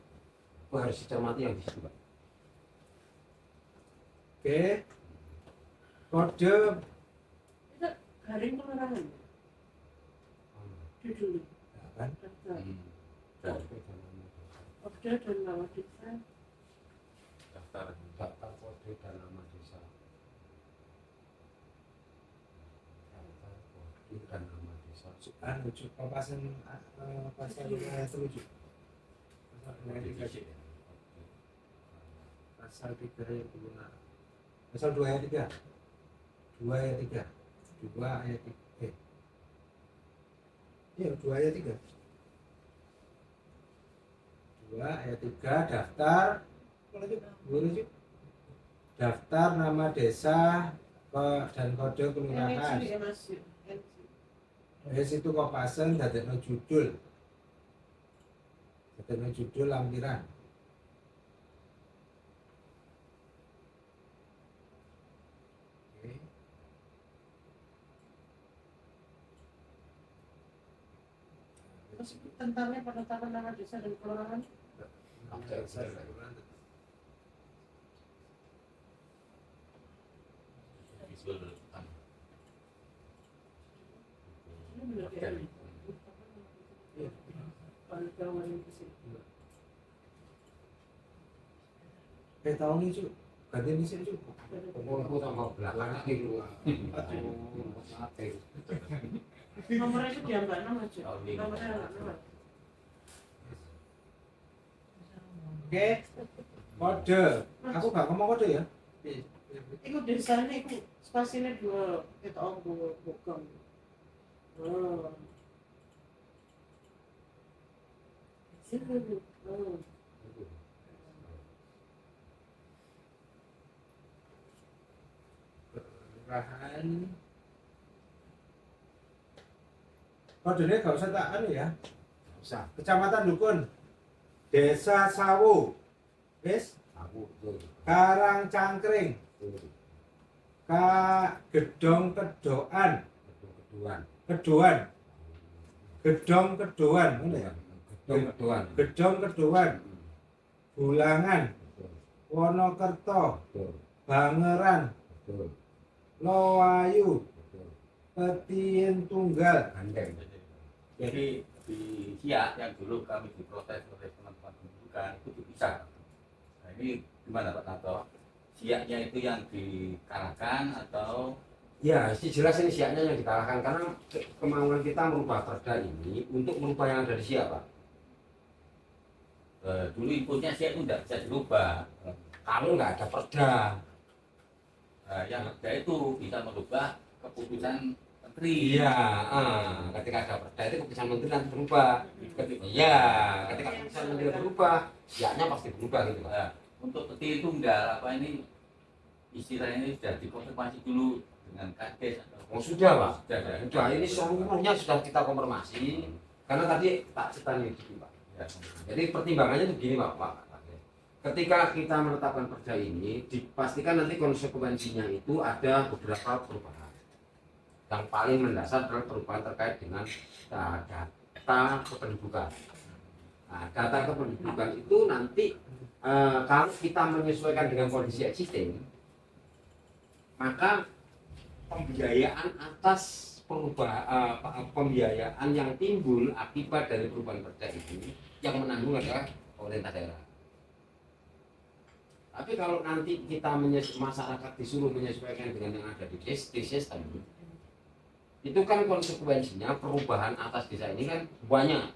Oh, harus dicermati yang di situ, Pak. oke kode Itu garing kelurahan. Judul. ya kan Daftar. Kode dan nama desa. Daftar. Daftar kode dan nama desa. Papasan pasal 27. Pasal 3 ayat 26. Pasal 2 ayat 3. 2 ayat 3. 2 ayat 3. Iya, 2 ayat 3. 2 ayat 3 daftar daftar nama desa dan kode kelurahan. NC ya Mas. Wis itu kok pasen dadekno judul. Dadekno judul lampiran. Oke. Terus tentangnya penetapan nama desa dan kelurahan. visual Ini benar ya. Kalau itu sih. Tahun ini cu, ganti ini sih cu. Aku tambah belakang itu. Nomornya itu diambil nama aja. Nomornya nama. Oke, kode. Aku gak ngomong kode ya. Iku desanya iku spasinya 2 kita bukan. Oh. Sini. Oh. Kelurahan. Kodenya gak usah tak anu ya. Usah. Kecamatan Dukun. Desa Sawu. Wis, Aku tuh. Karang Cangkring. Gedong Kedoan. Keduan. Kedoan. Gedong Kedoan, ngono ya. Keduan. Gedong Kedoan. Bulangan, Wonokerto, Bangeran, Loayu, Petien Tunggal. Gandeng. jadi di Siak yang dulu kami diprotes oleh teman-teman pendidikan itu dipisah. Nah ini gimana Pak Nato? Siaknya itu yang dikalahkan atau Ya, jelas ini siaknya yang dikalahkan karena kemauan kita merubah perda ini untuk merubah yang ada di Siak, Pak. dulu inputnya Siak itu tidak bisa dirubah. Kalau nggak ada perda, Yang ada itu bisa merubah keputusan menteri. iya, ketika ada perda itu keputusan menteri nanti berubah. Iya, ketika keputusan menteri berubah, siaknya pasti berubah gitu, Pak. Nah, untuk peti tunggal apa ini istilahnya ini sudah dikonfirmasi dulu dengan Kades atau Oh sudah, Pak. sudah ya? Sudah, ini seluruhnya sudah kita konfirmasi. Karena tadi tak ceritanya gitu, Pak. Ya. Jadi pertimbangannya itu begini, Pak. Ketika kita menetapkan perda ini, dipastikan nanti konsekuensinya itu ada beberapa perubahan. Yang paling mendasar adalah perubahan terkait dengan data kependudukan. Nah, data kependudukan itu nanti kalau kita menyesuaikan dengan kondisi existing, maka pembiayaan atas pembiayaan yang timbul akibat dari perubahan perda ini yang menanggung adalah pemerintah daerah. Tapi kalau nanti kita masyarakat disuruh menyesuaikan dengan yang ada di sistem, itu kan konsekuensinya perubahan atas desa ini kan banyak,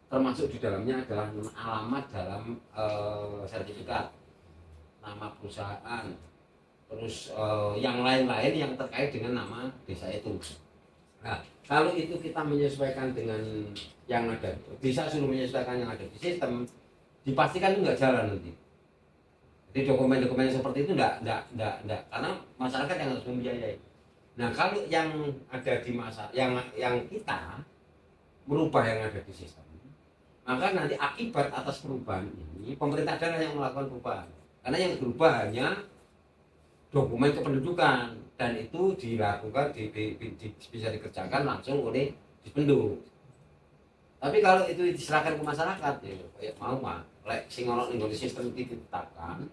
termasuk di dalamnya adalah alamat dalam sertifikat, nama perusahaan, terus yang lain-lain yang terkait dengan nama desa itu. Nah, kalau itu kita menyesuaikan dengan yang ada, desa suruh menyesuaikan yang ada di sistem, dipastikan itu nggak jalan nanti. Jadi dokumen-dokumen seperti itu enggak, karena masyarakat yang harus membiayai. Nah, kalau yang ada di yang kita merubah yang ada di sistem, maka nanti akibat atas perubahan ini pemerintah daerah yang melakukan perubahan. Karena yang berubah hanya dokumen kependudukan dan itu dilakukan bisa dikerjakan langsung oleh Dispenduk. Tapi kalau itu diserahkan ke masyarakat, ya mau mah, sing ono ning sistem itu ditetapkan,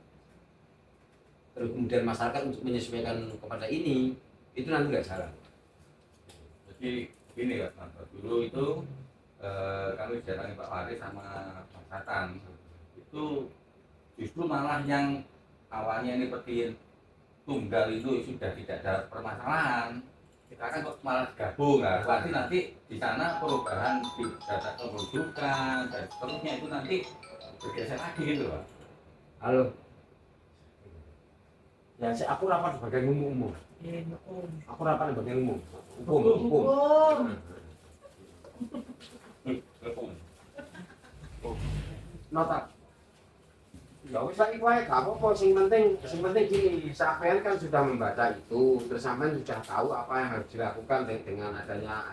terus kemudian masyarakat untuk menyesuaikan kepada ini, itu nanti nggak jalan. Jadi gini Pak Manto, dulu itu kami didatangi Pak Waris sama Pak Satan, itu justru malah yang awalnya ini peti tunggal itu sudah tidak ada permasalahan, kita kan kok malah gabung lah, berarti nanti di sana perubahan di data kependudukan dan seterusnya itu nanti bergeser lagi gitu Pak. Halo. Ya, aku rapat di bagian umum. Aku rapat di bagian umum. Hukum. Nota. Ya wis saiki wae gak apa-apa, sing penting gini, sampean kan sudah membaca itu, terus sampean sudah tahu apa yang harus dilakukan dengan adanya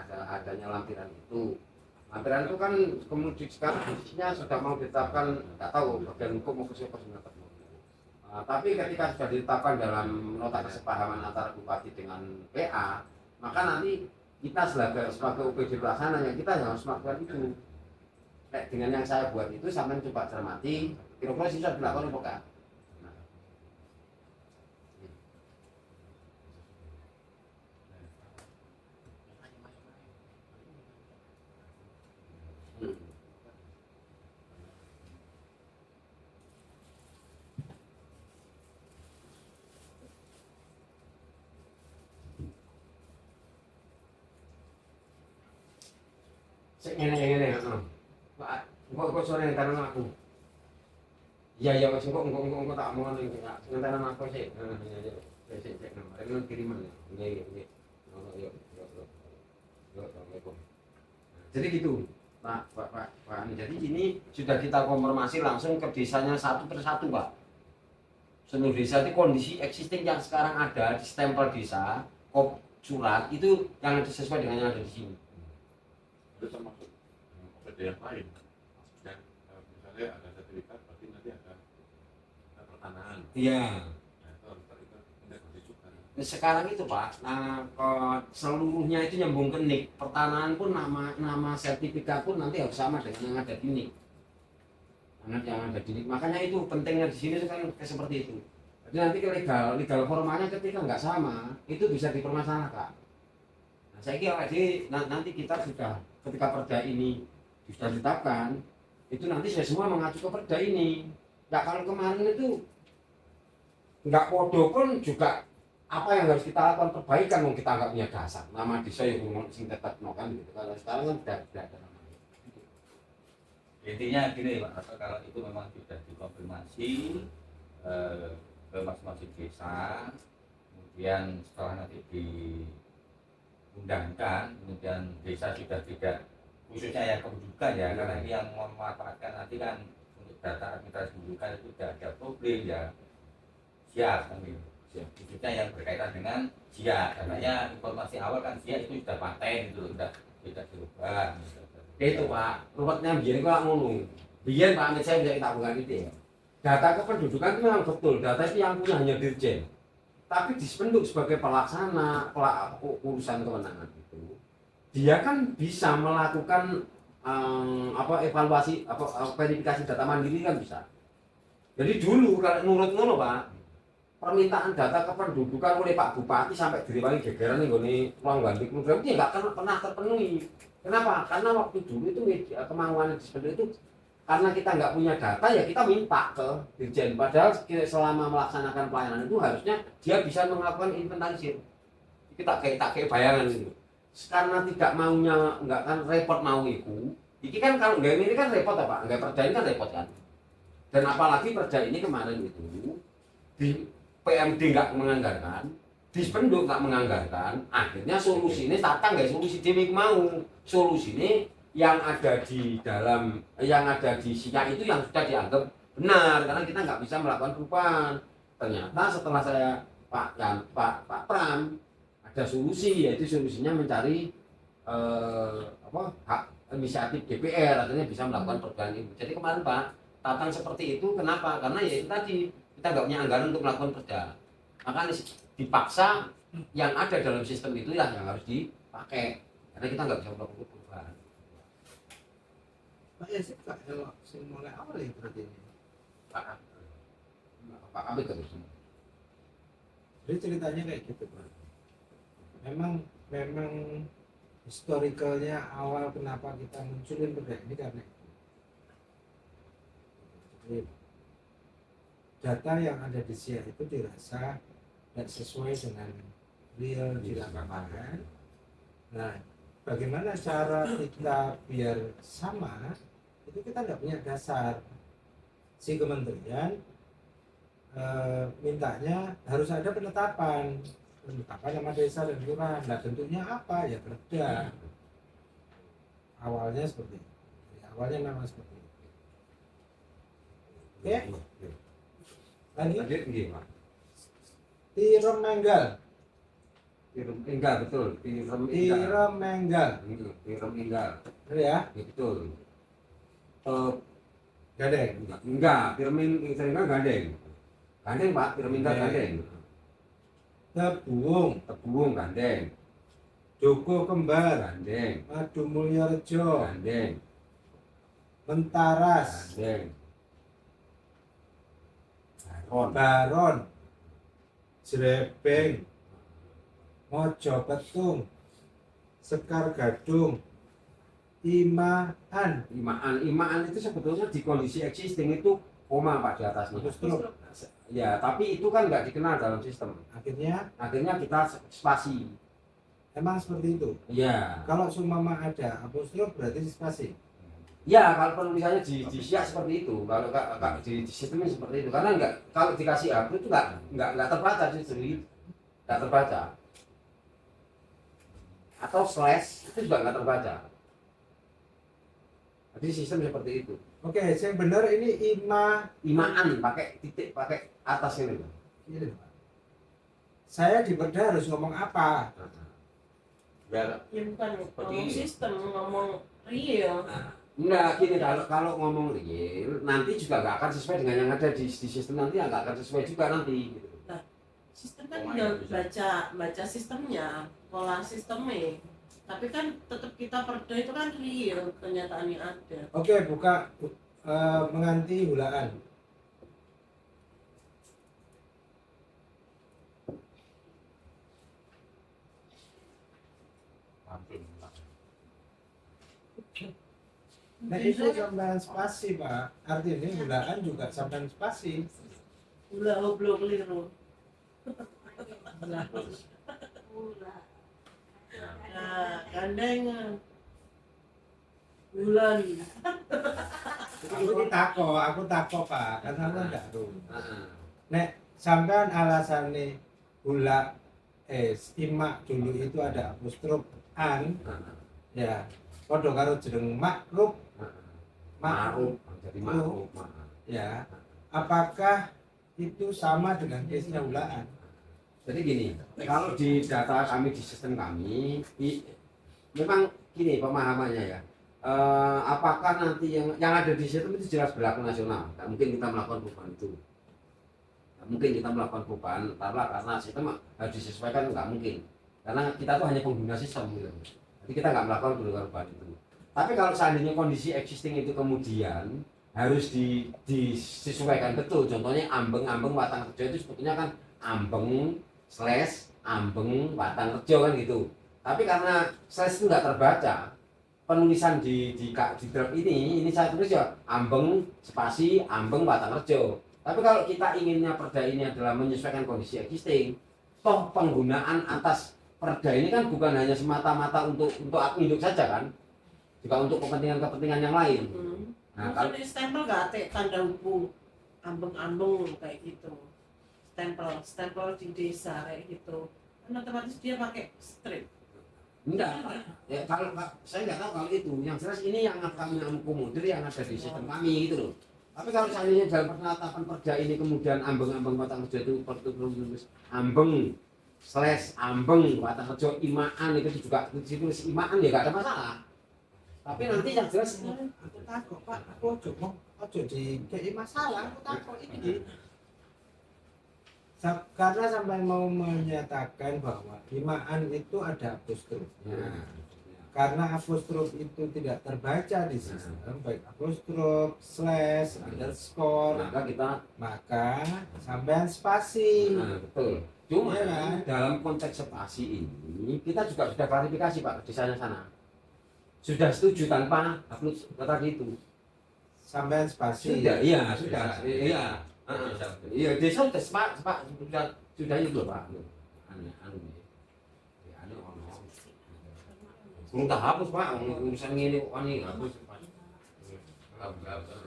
lampiran itu. Lampiran itu kan kemudian sekarang posisinya sudah mau ditetapkan, nggak tahu bagian hukum maupun siapa yang menetapkan. Tapi ketika sudah ditetapkan dalam nota kesepahaman antara bupati dengan PA, maka nanti kita sebagai UPD pelaksananya kita harus melakukan itu. Dengan yang saya buat itu sampai coba cermati, kira-kira bisa dilakukan apa enggak? Ini. Pak, kok sore ngentaran aku. Iya, wis engko tak omongan iki. Ngentaran aku sih. Sik. Ini kiriman ya. Iya. Yo. Assalamualaikum. Jadi gitu. Pak. Jadi ini sudah kita konfirmasi langsung ke desanya satu persatu, Pak. Seluruh desa itu kondisi existing yang sekarang ada di stempel desa, kop surat itu yang sesuai dengan yang ada di sini. Itu termasuk OPD yang lain. Dan misalnya ada sertifikat, berarti nanti ada pertanahan. Iya. Nah, itu harus terintegrasi juga. Sekarang itu Pak, seluruhnya itu nyambung ke NIK. Pertanahan pun nama sertifikat pun nanti harus sama dengan yang ada di NIK. Yang ada di NIK. Makanya itu pentingnya di sini kan seperti itu. Jadi nanti legal formalnya ketika nggak sama, itu bisa dipermasalahkan. Nah, saya kira nanti kita sudah ketika perda ini sudah ditetapkan, itu nanti saya semua mengacu ke perda ini. Ya kalau kemarin itu nggak podo pun juga apa yang harus kita lakukan perbaikan, mau kita nggak punya dasar nama desa yang sing tetap kan gitu. Kalau sekarang kan tidak ada namanya. Intinya gini Pak, kalau itu memang sudah dikonfirmasi ke masing-masing desa, kemudian setelah nanti diundangkan, kemudian desa sudah tidak, khususnya yang kependudukan ya, karena ini yang memanfaatkan nanti kan untuk data administrasi kependudukan itu tidak ada problem ya, siap kan gitu. Khususnya yang berkaitan dengan SIA, katanya informasi awal kan SIA itu sudah paten itu sudah tidak dirubah. Itu Pak, ruwetnya biar kok ngono. Biar Pak Amit saya bisa kita bukan itu ya. Data kependudukan itu memang betul, data itu yang punya hanya Dirjen. Tapi Dispenduk sebagai pelaksana urusan kewenangan itu, dia kan bisa melakukan evaluasi verifikasi data mandiri kan bisa. Jadi dulu kalau nurut ngono Pak, permintaan data kependudukan oleh Pak Bupati sampai direwangi gegeran nih ruang ganti program itu nggak pernah terpenuhi. Kenapa? Karena waktu dulu itu kemauan Dispenduk itu karena kita nggak punya data ya kita minta ke Dirjen. Padahal selama melaksanakan pelayanan itu harusnya dia bisa melakukan inventarisir. Kita kayak bayangan itu. Karena tidak maunya nggak kan repot mau itu. Ini kan kalau nggak ini kan repot apa? Nggak perda ini kan repot kan. Dan apalagi perda ini kemarin itu di PMD nggak menganggarkan, Dispenduk nggak menganggarkan, akhirnya solusi ini datang nggak solusi dewi mau solusi ini yang ada di dalam yang ada di SIA itu yang sudah dianggap benar karena kita nggak bisa melakukan perubahan. Ternyata setelah saya Pak Pram ada solusi, yaitu solusinya mencari hak inisiatif DPR, artinya bisa melakukan perubahan itu. Jadi kemarin Pak tatang seperti itu kenapa? Karena ya itu tadi kita nggak punya anggaran untuk melakukan perda, maka dipaksa yang ada dalam sistem itu yang harus dipakai karena kita nggak bisa melakukan perubahan. Pak ya sih Pak, kalau mulai awal ya berarti ini. Pak Abid terus. Jadi ceritanya kayak gitu Pak. Memang historicalnya awal kenapa kita munculin perda ini karena jadi, data yang ada di SIA itu dirasa tidak sesuai dengan real di lapangan. Nah, bagaimana cara kita biar sama? Itu kita nggak punya dasar. Si kementerian mintanya harus ada penetapan nama desa dan kelurahan. Nah, bentuknya apa? Ya perda. Awalnya seperti itu. Awalnya memang seperti itu. Oke? Lanjut. Lanjut nggih, Pak. Tirem Menggal. Tirem enggal betul. Tirem enggal. Tirem Menggal. Tirem enggal. Betul ya? Ya, betul. Gadeng. Enggak, tirem enggal gandeng. Gandeng, Pak, tirem enggal gandeng. Tebuung. Tebuung gandeng. Joko Kembar. Gandeng. Madu Mulyorejo. Gandeng. Mentaras. Gandeng. Baron. Baron. Jrebeng. Mojo Petung. Sekar Gadung. Imaan. Imaan itu sebetulnya di kondisi existing itu koma Pak di atasnya. Apostrophe. Ya, tapi itu kan nggak dikenal dalam sistem. Akhirnya kita spasi. Emang seperti itu. Ya. Kalau sumama ada apostrof berarti spasi. Ya, kalau penulisannya di siak seperti itu. Kalau di sistemnya seperti itu. Karena nggak, kalau dikasih hapus itu nggak terbaca sih, nggak terbaca. Atau slash itu juga nggak terbaca. Jadi sistem seperti itu. Oke, yang benar ini Imaan pakai titik, pakai atas ini. Ini, Pak. Saya di perda harus ngomong apa? Biar Ya bukan Seperti ngomong ini. sistem, ngomong real. Enggak, gini, kalau ngomong real nanti juga nggak akan sesuai dengan yang ada di sistem, nanti nggak akan sesuai juga nanti gitu. Sistem kan Oh, tinggal iya, baca sistemnya, pola sistemnya. Tapi kan tetap kita perda itu kan real, kenyataannya ada. Oke, buka menganti hulaan. Nah, itu sampai spasi, Pak. Artinya hulaan juga sampai spasi. Ulah oblong keliru. Nah, gandengan. Bulan. Aku tako, Pak. Kan aku enggak tahu. Heeh. Nek sampean alasannya hula imak dulu itu ada apostrof an, ya. Padha karo jeneng makruf, Ma'ruf, jadi ma'ruf. ya. Apakah itu sama dengan case-nya hulaan? Jadi gini, kalau di data kami di sistem kami, memang gini pemahamannya ya. Apakah nanti yang ada di sistem itu jelas berlaku nasional? Nggak mungkin kita melakukan perubahan itu. Nggak mungkin kita melakukan perubahan karena sistem harus disesuaikan, nggak mungkin. Karena kita tuh hanya pengguna sistem gitu. Jadi kita nggak melakukan perubahan itu. Tapi kalau seandainya kondisi existing itu kemudian harus disesuaikan betul. Contohnya ambeng watang rejo itu sebetulnya kan ambeng slash ambeng watang rejo kan gitu. Tapi karena slash itu nggak terbaca, penulisan di draft ini saya tulis ya ambeng spasi ambeng batang rejo. Tapi kalau kita inginnya perda ini adalah menyesuaikan kondisi existing, toh penggunaan atas perda ini kan bukan hanya semata-mata untuk aku hidup saja kan, juga untuk kepentingan yang lain. Nah, kalau Kalau di stempel nggak ada tanda hukum ambeng-ambeng kayak gitu. Stempel di desa kayak gitu. Kan otomatis dia pakai strip. enggak, ya kalau saya nggak tahu kalau itu. Yang jelas ini yang kami akomodir yang ada di sistem kami gitu loh. Tapi kalau seandainya dalam penetapan perda ini kemudian ambeng batang rejo itu tulis ambeng slash ambeng batang rejo imaan itu juga ditulis imaan ya nggak ada masalah. Tapi nanti yang jelas Aku takut, Pak. Aku ojo di kayak masalah. Aku takut ini. Karena sampai mau menyatakan bahwa imaan itu ada apostrof. ya, Karena apostrof itu tidak terbaca di sistem, baik apostrof, slash, underscore, maka sampean spasi. nah, betul. Cuma Iya kan? dalam konteks spasi ini kita juga sudah klarifikasi Pak ke desanya sana. Sudah setuju tanpa upload tadi itu. Sampean spasi. Sudah, iya, sudah. Iya. Iya, desa sudah sudah itu loh Pak. Belum tak hapus Pak, urusan ini kok ini hapus Pak.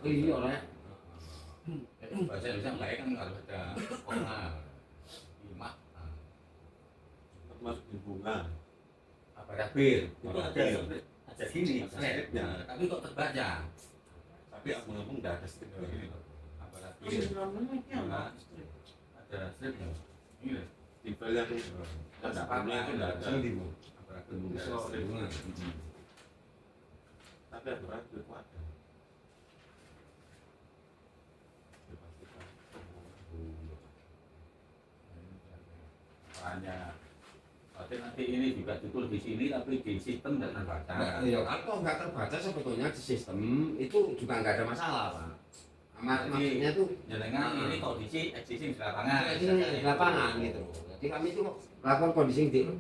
Iya lah. Bahasa Indonesia baik kan harus ada koma, lima, termasuk di bunga apa tabir, itu ada gini, tapi kok terbaca. tapi abang-abang nggak ada strip kayak gini loh. Apa Terus tabir, namanya apa? ada stripnya. Ini Tipe yang ada sebelumnya itu nggak ada Sini Bu. apa tabir, Bunga. ada strip. Bunga. tapi aturan itu ada. Hanya nanti ini juga ditulis di sini tapi di sistem dan terbaca. Iya, kalau nggak terbaca sebetulnya di sistem itu juga nggak ada masalah Pak. Maksudnya tuh Jangan ini kondisi existing di lapangan. di lapangan gitu. Jadi kami itu melakukan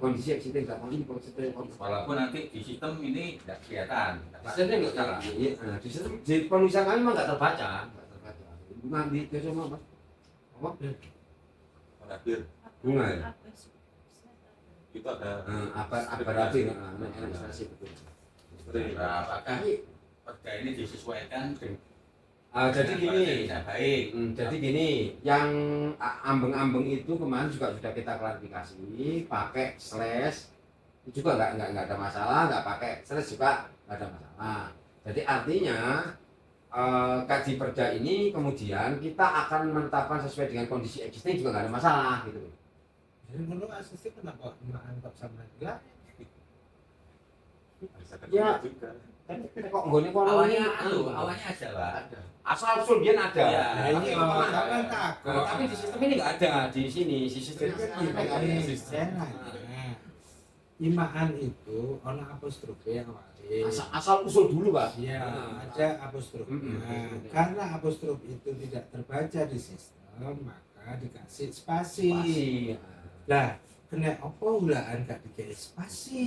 kondisi existing di lapangan di kondisi Walaupun nanti di sistem ini tidak kelihatan. sistemnya nggak salah. Iya, nah, di sistem di penulisan kami memang nggak terbaca. Bunga di besok apa? Apa? Tabir Bunga ya. itu ada Apa berarti? Administrasi betul. Nah, apakah perda ini disesuaikan dengan Jadi gini. bisa baik? Jadi gini, yang ambeng-ambeng itu kemarin juga sudah kita klarifikasi, pakai slash itu juga nggak ada masalah, nggak pakai slash juga nggak ada masalah. Jadi artinya kaji perda ini kemudian kita akan menetapkan sesuai dengan kondisi existing juga nggak ada masalah gitu. Jadi menurut asisten kenapa menganggap sama dia? bisa Ya. ketemu juga. Kok nggone kono Awalnya ini awalnya ada lah. asal usul dia ada. Iya. Tapi Iya, kemana? kan takut. Tapi di sistem ini nggak ada di sini, di sistem Jadi kan ini nggak ada. imaan itu ono apostrofe yang awalnya. Asal usul dulu Pak. Iya, ada apostrofnya. Mm-mm. Karena apostrof itu tidak terbaca di sistem, maka dikasih spasi. Pasti. Lah, kena apa hulaan gak dikasih spasi?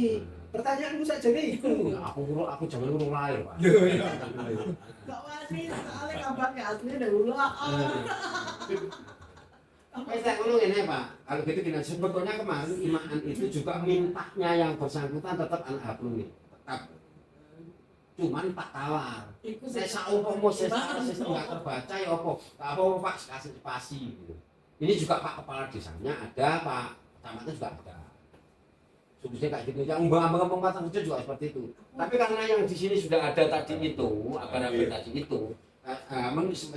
Pertanyaanku saja nih itu. Aku jangan urung lahir Pak. Loh, ya. Gak wani, soalnya kabarnya asli udah ulah. Saya ngomong ini Pak, kalau gitu gini, sebetulnya kemarin imaan itu juga mintanya yang bersangkutan tetap anak haplu nih, tetap. Cuman Pak tawar. Saya saumpama sistem nggak terbaca ya apa Pak kasih spasi gitu. Ini juga Pak Kepala Desanya ada, Pak Camatnya juga ada. Sebetulnya kayak gitu, yang ambang-ambang kata kerja juga seperti itu. Tapi karena yang di sini sudah ada tadi itu, apa-apa tadi itu,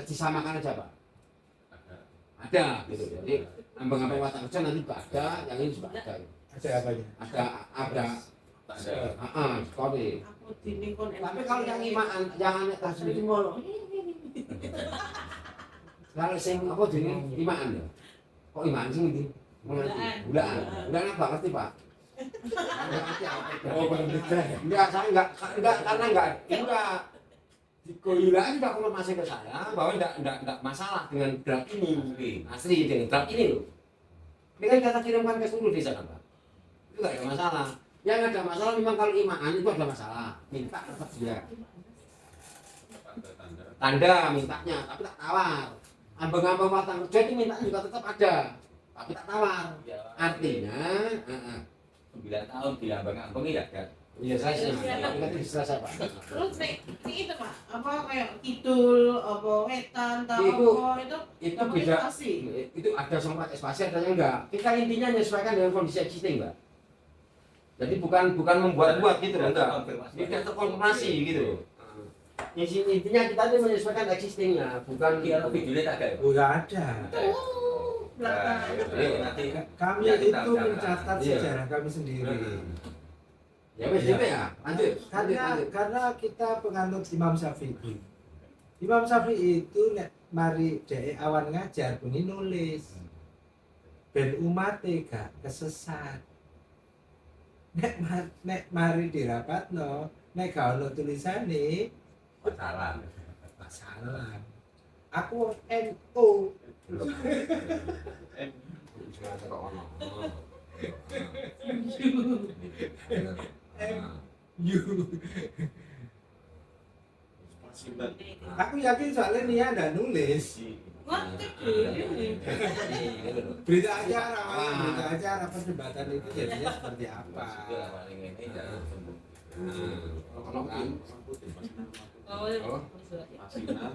disamakan aja Pak. Ada gitu. Jadi ambang-ambang kata kerja nanti juga ada, yang ini juga ada. Ada apanya? Ada. Sekali. Aku dini kon. Tapi kalau yang imaan, yang anak tasbih itu mau kalau sing apa jenis imaan ya? Kok imaan sing ini? Bulan apa ngerti Pak? Nggak ngerti apa? Oh, belum detail. Enggak, saya enggak karena enggak di Koyulaan sudah konfirmasi ke saya bahwa enggak masalah dengan draft ini asli dengan draft ini loh. Ini kan kita kirimkan ke seluruh desa kan Pak? Itu enggak ada masalah. Yang ada masalah memang kalau imaan itu ada masalah. Minta tetap dia. Tanda mintanya, tapi tak tawar. Ambang-ambang matang kerja itu mintanya juga tetap ada, tapi tak tawar. Artinya, 9 tahun di ambang-ambang ya kan. iya saya sih, nanti selesai Pak. Terus nih itu Pak, apa kayak kidul, apa wetan, tahu Itu- apa itu Itu beda. spasi. Itu ada yang pakai spasi, ada yang enggak. Kita intinya menyesuaikan dengan kondisi existing, Mbak. Jadi bukan membuat-buat gitu, enggak. Tidak terkonfirmasi gitu. Intinya kita ini menyesuaikan existingnya, bukan Iya, videonya tak ada ya? Oh, nggak ada. Belakang. Nanti Kami Ya, kita itu udah- mencatat iya. sejarah kami sendiri. ya wes Iya. ya. Lanjut. Karena kita penganut Imam Syafi'i. Imam Syafi'i itu nek mari dhek awan ngajar bunyi nulis. Ben umat gak kesesat. Nek mari dirapatno, nek gak ono tulisane masalah. masalah. Aku NU. Aku yakin soalnya Nia ada nulis. Ngerti ini. Berita acara perdebatan itu jadinya seperti apa? Ono kan. Oh, Oh. Asinan,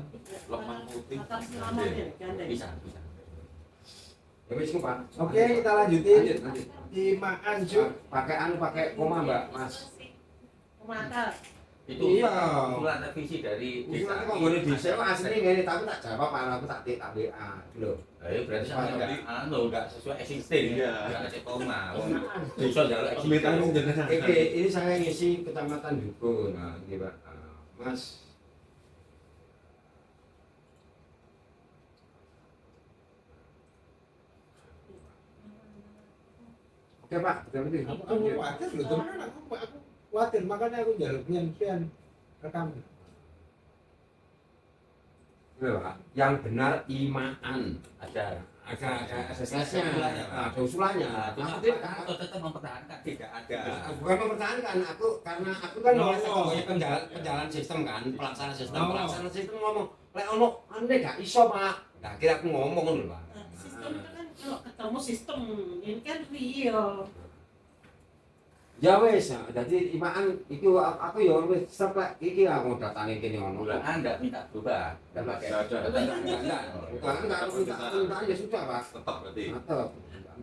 lemang putih. atas selamanya gandeng. Bisa, bisa. Ya wis ku, Pak. Oke, kita lanjutin. Lanjut. Imaan Juk. Pakai pakai koma, Mbak, Mas. Mata. Itu Iya. usulan revisi dari Usulan kok ngene dhisik kok asline ngene tapi tak jawab aku tak WA gitu lho. Nah, itu berarti sama enggak sesuai existing. Iya. Enggak ada koma. Bisa jalur Ini saya ngisi Kecamatan Dukun. Nah, ini Pak. Mas Oke Pak, berarti Aku khawatir loh, teman aku khawatir, makanya aku jaluk pian rekam. Pak, yang benar imaan. ada Ada SSS-nya, ada usulannya. Cuma Aku atau tetap mempertahankan tidak ada. bukan mempertahankan karena aku kan No. penjalan sistem kan, pelaksana sistem, No. pelaksana sistem ngomong, lek ono ane gak iso Pak. Nah, kira aku ngomong ngono lho Pak. Sistem itu kan kalau ketemu sistem ini kan real. Ya wes, jadi imaan itu aku ya wis seplek iki aku datane kene ono. Bulan Anda minta berubah, enggak pakai. Nggak ada. Enggak, enggak ya sudah Pak. Tetap berarti. Mantap.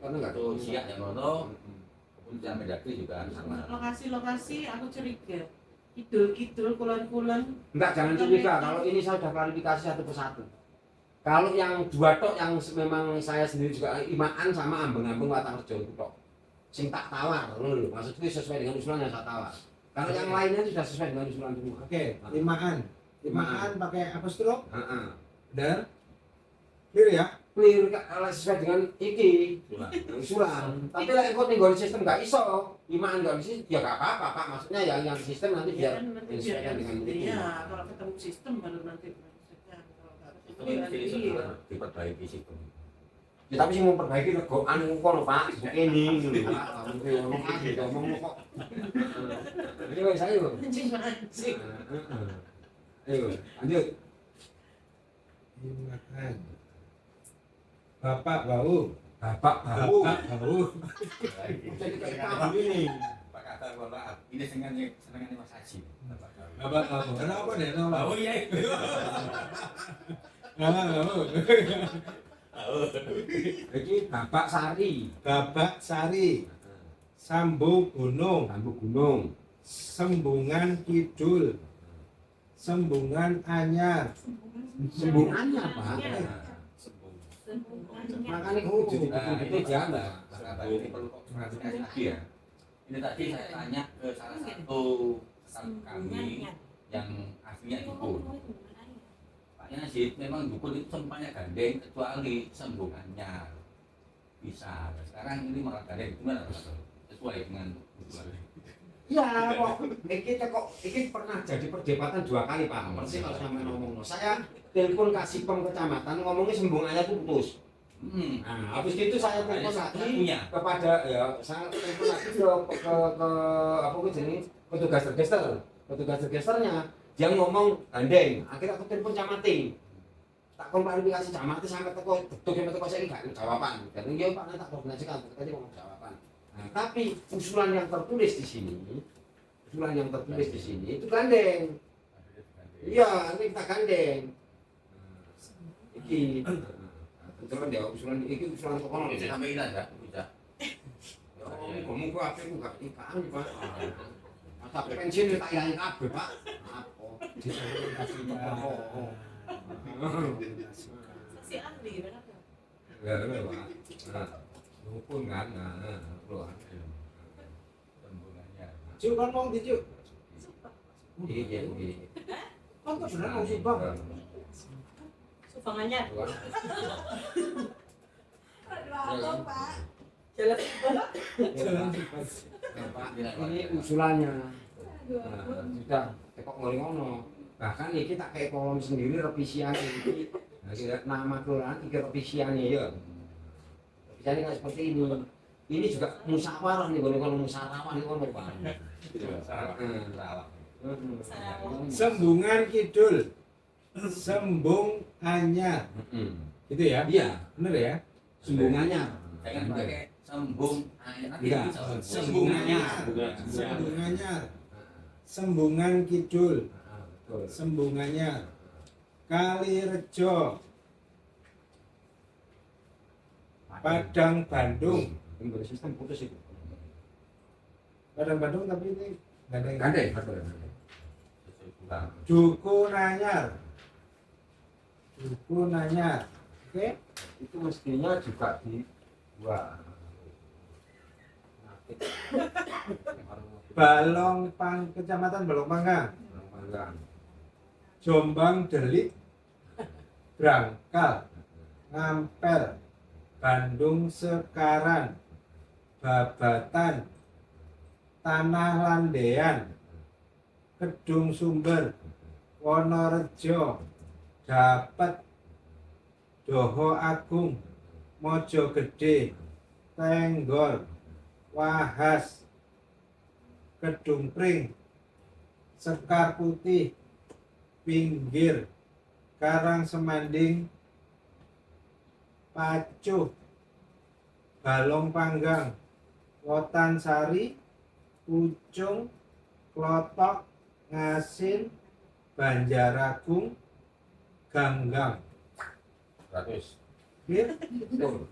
Karena enggak Itu siap yang ngono, kemudian Mendagri juga sama. Lokasi-lokasi aku curiga. Kidul-kidul, kulon-kulon. Enggak, jangan curiga. Kalau ini saya sudah klarifikasi satu persatu. Kalau yang dua tok yang memang saya sendiri juga imaan sama ambeng-ambeng Watarjo itu tok. Sing tak tawar, ngono lho. Maksudku sesuai dengan usulan yang saya tawar. Kalau yang lainnya itu sudah sesuai dengan usulan semua. Oke, imaan pakai apostrof Heeh. dan clear ya. Clear kalau sesuai dengan iki usulan. Tapi lek kok ning sistem gak iso, imaan gak bisa ya gak apa-apa Pak. Maksudnya yang sistem nanti Ya biar kan nanti biar disesuaikan dengan itu. iya, kalau ketemu sistem baru nanti maksudnya kalau nggak ketemu Itu ya ini iya. sudah diperbaiki sistem. Ya, tapi sih mau perbaiki regokan kono Pak, ini ngono Pak. Ngomong kok. Ini wis saya lho. Mancing-mancing. Ayo, lanjut. Imaan. Bapak bau. Bapak bau. Bau. Jadi kayak kamu ini. Pak kata mohon maaf, ini senengannya Mas Haji. Bapak bau. Kenapa deh? Oh iya. Bau. Iki Bapak Sari. Bapak Sari. Sambung gunung. Tambuk Gunung. Sembungan kidul. Sembungan anyar. Sembungannya Pak. Makanya kudu Nah, itu jangan. Kata ini perlu klarifikasi lagi ya. Ini tadi saya tanya ke salah satu rekan kami yang aslinya dukun. Pak Yazid memang dukun itu sempatnya gandeng kecuali sembungannya bisa. Sekarang ini malah gandeng gimana Pak? Sesuai dengan usulan. Iya, kok iki pernah jadi perdebatan 2 kali Pak. Persis kalau sampai ngomong. Saya telepon kasih pem kecamatan ngomongnya sembungannya tuh putus. Nah, habis itu saya telepon lagi kepada ya saya telepon lagi ke apa jenis petugas registernya dia ngomong gandeng. Akhirnya aku telepon camati. Tak klarifikasi camati sampai teko teko saya gak jawaban. Dan dia Pak tak koordinasikan tadi ngomong jawaban. Nah, tapi usulan yang tertulis di sini itu gandeng. Iya, ini kita gandeng. Iki Coba dia usulan iki usulan kok ono Bisa sampai ini aja, bisa. ngomong ku ape ku gak ikan Pak. Masa pensiun tak ilangi kabeh Pak. Apa? Saksi ahli berapa? Ya Pak. Dukun kan. Sembungannya. Cuk kan mau dijuk. Iya. Kan kok beneran mau subang. Sumbangannya. Jalan Jalan Pak, ini usulannya. Sudah tekok ngono. Bahkan iki tak kayak kolom sendiri revisian iki. Nah, kira nama kelurahan iki revisiannya ya. Revisiannya kayak seperti ini. Ini juga musyawarah nih, kalau musyawarah nih ngono Pak. Salah. Sembungan kidul. Sembung anyar. Gitu ya? Iya, Bener ya? sembungannya. Jangan pakai sembung. Enggak, Sembungannya. Sembungan. Sembungannya. Sembungan Kidul, Betul. sembungannya Kalirejo, Padang Bandung. Ini bersistem putus itu. Padang Bandung tapi ini gandeng. Gandeng, betul. Duku Nanyar. Duku Nanyar. Oke. Itu mestinya juga dibuat. Kecamatan Balong Panggang. Panggang. Jombang Delik, Brangkal, Ngampel, Bandung Sekaran, Babatan, Tanah Landean, Kedung Sumber, Wonorejo, Dapet, Doho Agung, Mojogede, Tenggol, Wahas, Kedung Pring, Sekar Putih, Pinggir, Karang Semanding, Pacuh, Balong Panggang, Wotan Sari, Pucung, Klotok, Ngasin, Banjaragung, Ganggang. 100. Oke? Betul.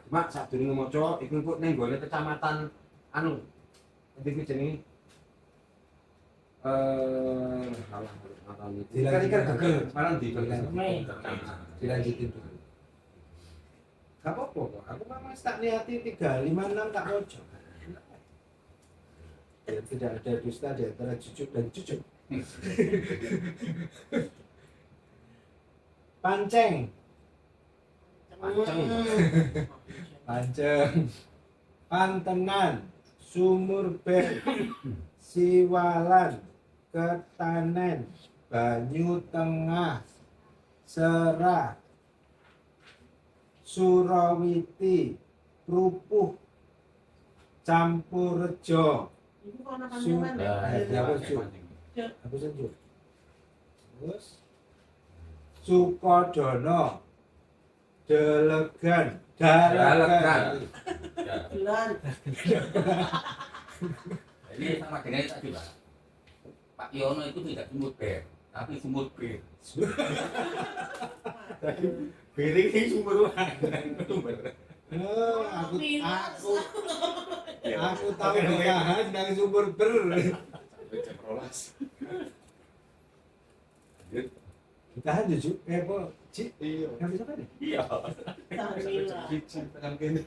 Cuma saat dulu ngomoco, itu kok nenggolnya kecamatan anu, nanti jenenge Dilanjutkan. malam di Dilanjutin dulu. Gak apa-apa kok, aku memang tak niati 356 tak pojok. Ya, tidak ada dusta di antara cucuk dan cucuk. Panceng, Panceng, Pantenan, Sumurbel, Siwalan, Ketanen, Banyu Tengah, Serah, Surawiti, Rupuh, Campurrejo, Ibu kok anak panjangan Ya, aku sejuk. Terus Sukodono, Delegan, Dalegan. bulan. Ini sama dengan tadi Pak. Pak Yono itu tidak sumur ber, tapi sumur bir. Biring ini sumur Aku tahu bertahan dari sumber ber. Jam rolas. Bertahan jujur, apa? Cik, Iya. yang bisa apa nih? Iya. Alhamdulillah. Hiji tekan kene.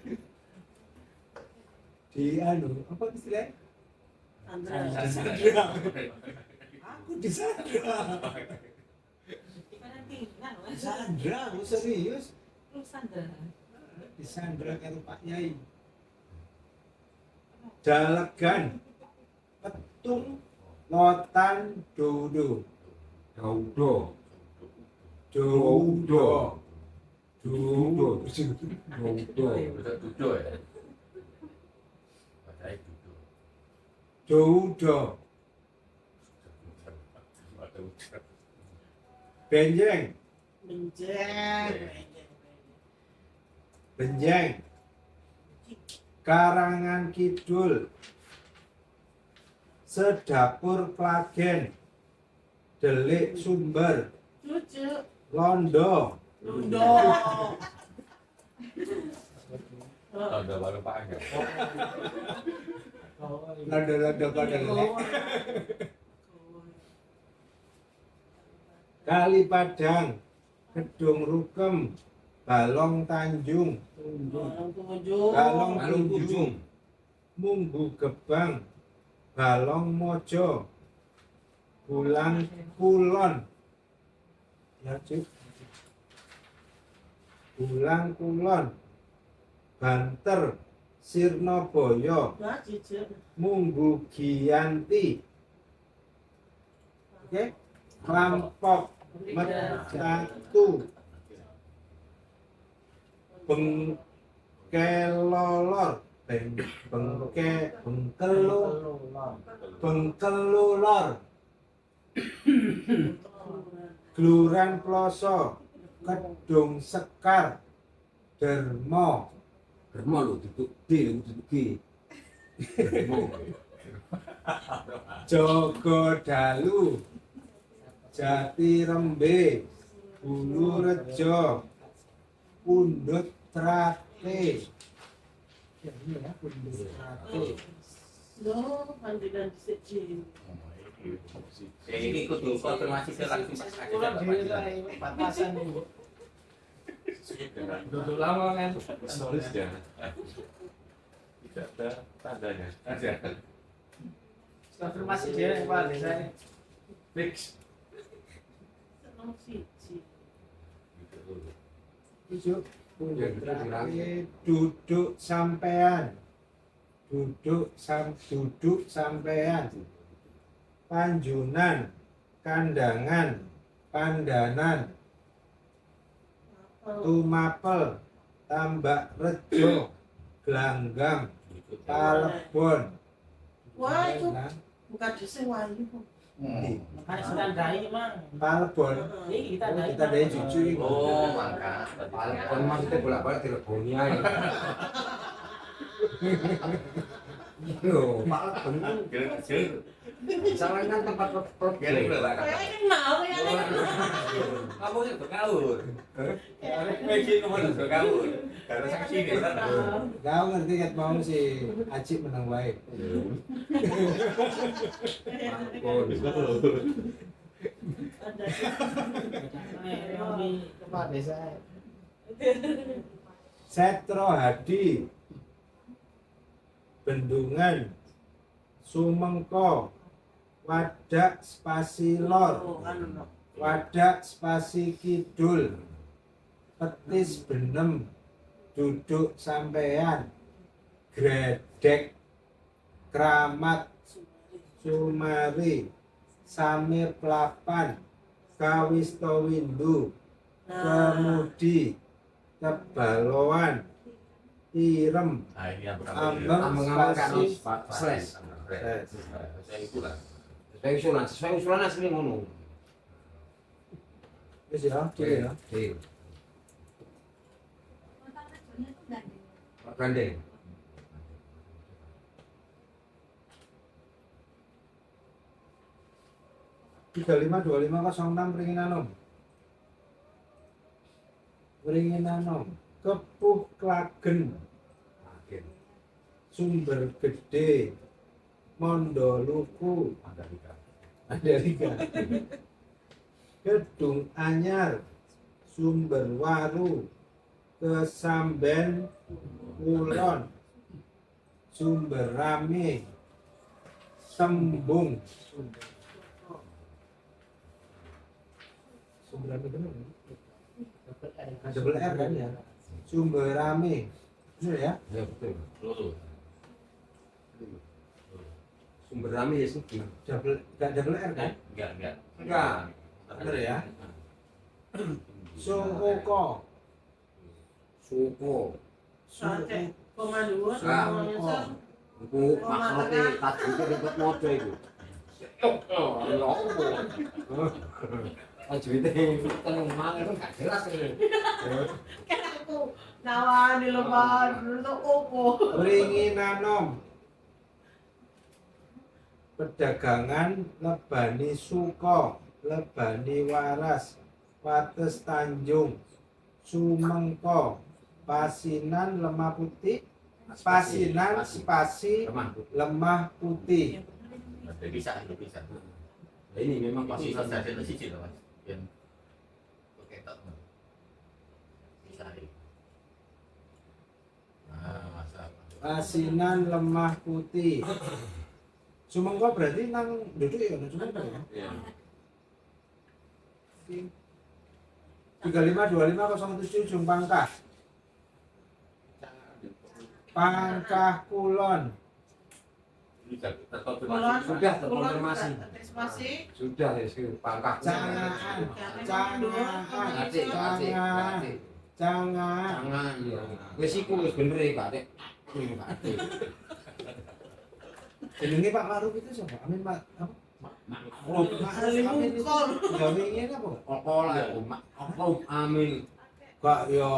Di anu, apa istilahnya? Sandra. Aku di Sandra. Sandra, aku serius. Di Sandra karo Pak Yai. Dalegan, Petung, Lotan, Dodo, Daudo. Dodo, Dodo. Dodo, Daudo. Bisa duduk ya. Padahal duduk. Dodo, Benjeng, Benjeng. Benjeng, Karangan Kidul, Sedapur Klagen, Delik Sumber, Cucu. Londo, Lundo. Ada baru panjang. Londo Kodelik, Kali Padang, Gedung Rukem, Balong Tanjung, Balong Tumujung. Balong Balung Tunjung. Munggu Gebang, Balong Mojo, Bulang Kulon, ya Cik, Bulang Kulon, Banter, Sirnoboyo, Nah, cucu. Munggu Giyanti, oke, Klampok, Metatu, Bengkelolor, Bengkelulor, Gluran Ploso, Kedung Sekar, Dermo, Dermo lho, duduk D, duduk G. Dermo. Jogodalu, Jatirembe, Bulurejo, Pundut Trate. Ya, ini ya, Pundut Trate. No, panggilan di sini. Ini kudu konfirmasi ke langsung pas aja Bapak Jelas. Batasan itu. Duduk lama kan. Tulis ya. Tidak ada tandanya. Ada. Konfirmasi dia Pak saya. Fix. Senang siji. Tujuh, Pundut Trate, duduk sampean. Duduk sampean. Panjunan, kandangan, pandanan, tumapel, tambak rejo, gelanggang, palebon. Wah, itu bukan disewain. Makanya kita dai Mang. Palebon. Ini kita dai. Kita dari cucu ini. Oh, mangga. Paling maksudnya bolak-balik teleponi aja. Loh, Pak Lebon Kecil. salah kan tempat Gini lho, Pak. Kayak kenal ya. Kamu yang bergaul. Meji nomor bergaul. Karena saksi ini. Kau ngerti kan mau si Aci menang baik. Ada. Ini Pak Desa. Setro Hadi, Bendungan, Sumengko, Wadak spasi lor, Oh, anu. Wadak spasi kidul, Petis benem, duduk sampean, Gredek, Kramat, Sumari, Samir Pelapan, Kawisto Windu, Kemudi, Kebaloan, Irem, Nah, ini yang mengamalkan spasi slash. Saya itulah. Sesuai usulan asli ngono. wis ya, ya. Iya. Pak Gandeng. Tiga lima dua lima kosong enam Ringinanom, Kepuh Klagen, Akhir. Sumber Gede, Mondoluku, Mandalika, Gedung Anyar, Sumber Waru, Kesamben Kulon, Sumber Rame, Sembung, Sumber Rame benar kan? Double R kan ya? Sumber Rame, benar ya? Ya betul. Lulu. Sumber rame ya sih. Gak double R kan? Enggak. Enggak. Bener ya? Soko, Suko. Sate pemanduan Nah, semuanya. Iku maksudnya tadi itu ribet mojo itu. Oh, ya apa? Ajuite tenang mangan gak jelas ini. Kan aku nawani lebar untuk opo. Ringinanom, Pedagangan Lebani Suko, Lebani Waras, Wates Tanjung, Sumengko, Pasinan Lemah Putih, Pasinan Spasi Lemah Putih. Bisa. Nah, ini memang Masih pasukan saja ada sisi loh, Mas. Yang ketok. Bisa. Masa. Pasinan Lemah Putih. Sumengko berarti nang duduk ya, nang Sumengko ya. Iya. 352507 Ujung Pangkah. Pangkah Kulon. Kulon Sudah terkonfirmasi. Antisipasi. Sudah ya sih pangkah. Cangaan. Acik. Jangan. Jangan. Wis iku wis bener ya, Kak. Jenenge Pak Maruf itu siapa? Amin Pak apa? Makruf. Amin itu gawe ngene apa? Okola Makruf amin. Kok yo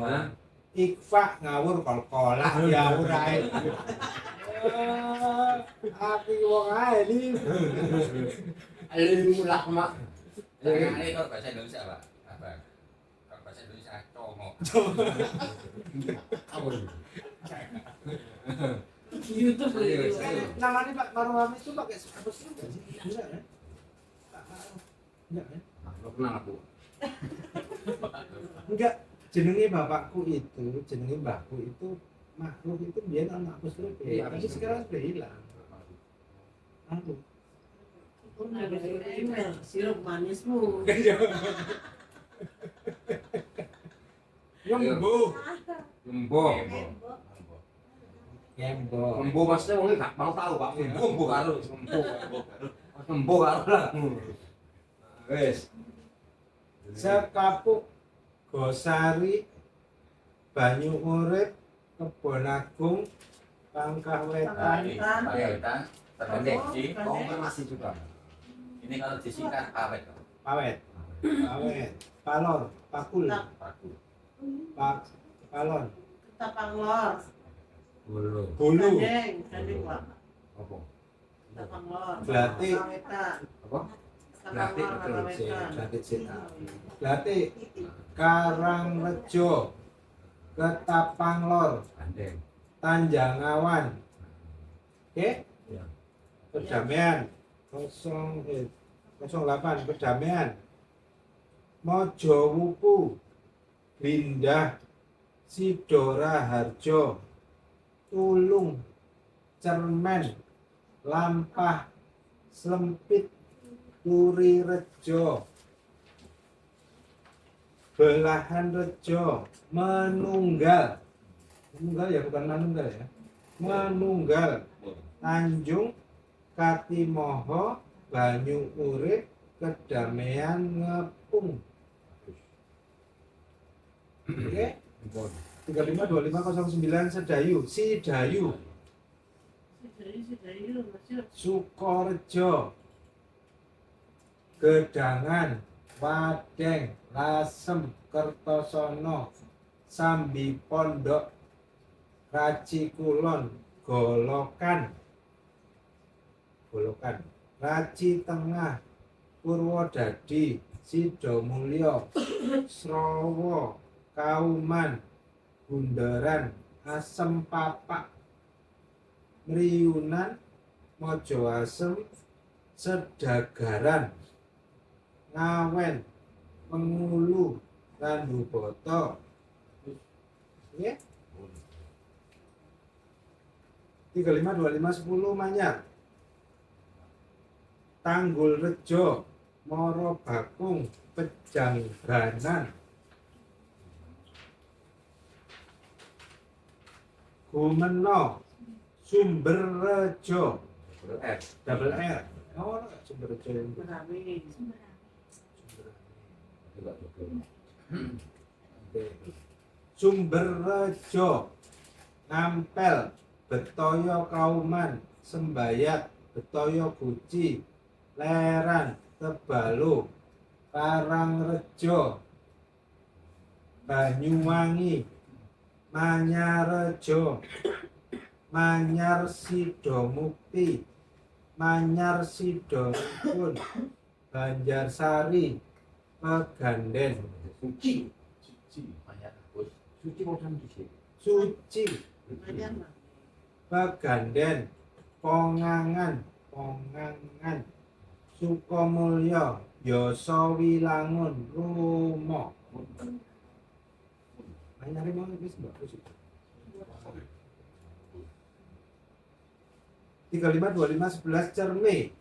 Hah? Ikfa ngawur kol-kolah ya ora. Aku wong ae iki. Alim lah mak. Ini kalau bahasa Indonesia apa? Apa? Kalau bahasa Indonesia congok. Apa? YouTube Serius, itu. serius. Namanya Pak Maruf Amin itu pakai apa sih? Enggak kan? Pak Maruf. Enggak kan? Lo kenal aku. Enggak. Jenenge bapakku itu, jenenge mbahku itu Makhluk itu dia anak apostrophe. Iya, Tapi sekarang sudah hilang. Aku. Ada email, sirup manismu. Lembu. Lembo. Lembo. Lembo maksudnya wong gak mau tahu Pak. Lembo karo lembo. Lembo karo lah. Wes. Sekapuk Gosari Banyu Urip Kebon Agung Pangkah Wetan Pawetan, terdeteksi. Konfirmasi juga. Ini kalau disingkat pawet. Pawet Pawet Palor Pakul Paku. Palon Tapanglor. Bulu. Bulu Gandeng Pak. Apa? Tapanglor. Glati. Wetan. Apa? Glati Tapanglor, betul Wetan. Glati Cita Glati Karangrejo Ketapanglor Bandeng. Tanjangawan oke Ya. Perdamaian 08 Perdamaian Mojowuku Bindah Sidora Harjo Tulung Cermen Lampah Slempit Turi Rejo Belahan Rejo Menunggal Menunggal ya bukan manunggal ya Menunggal Tanjung Katimoho Banyu Urip Kedamaian Ngepung oke 352509 Sedayu Sidayu Sukorejo Gedangan Wadeng Lasem Kertosono Sambi Pondok Raci Kulon Golokan Raci Tengah Purwodadi Sidomulyo Srowo Kauman Bundaran Asem Papak Meriunan Mojo Asem Sedagaran Ngawen Pengulu Randu Boto ya 352510 Manyar Tanggul Rejo Moro Bakung Pejangganan Gumeno Sumber Rejo double R oh Sumber Rejo yang Berani. Sumber Rejo Ngampel Betoyo Kauman Sembayat Betoyo Guci Leran Tebalu Karangrejo Banyuwangi Manyarejo Manyar Sidomukti Manyar Sidomukun Banjarsari Peganden Suci. Banyak bos. Suci mau sama di sini. Suci Banyak Pak. Peganden Pongangan Sukomulyo Yosowilangun Rumo Banyak mau wis Mbak wis. 352511 Cerme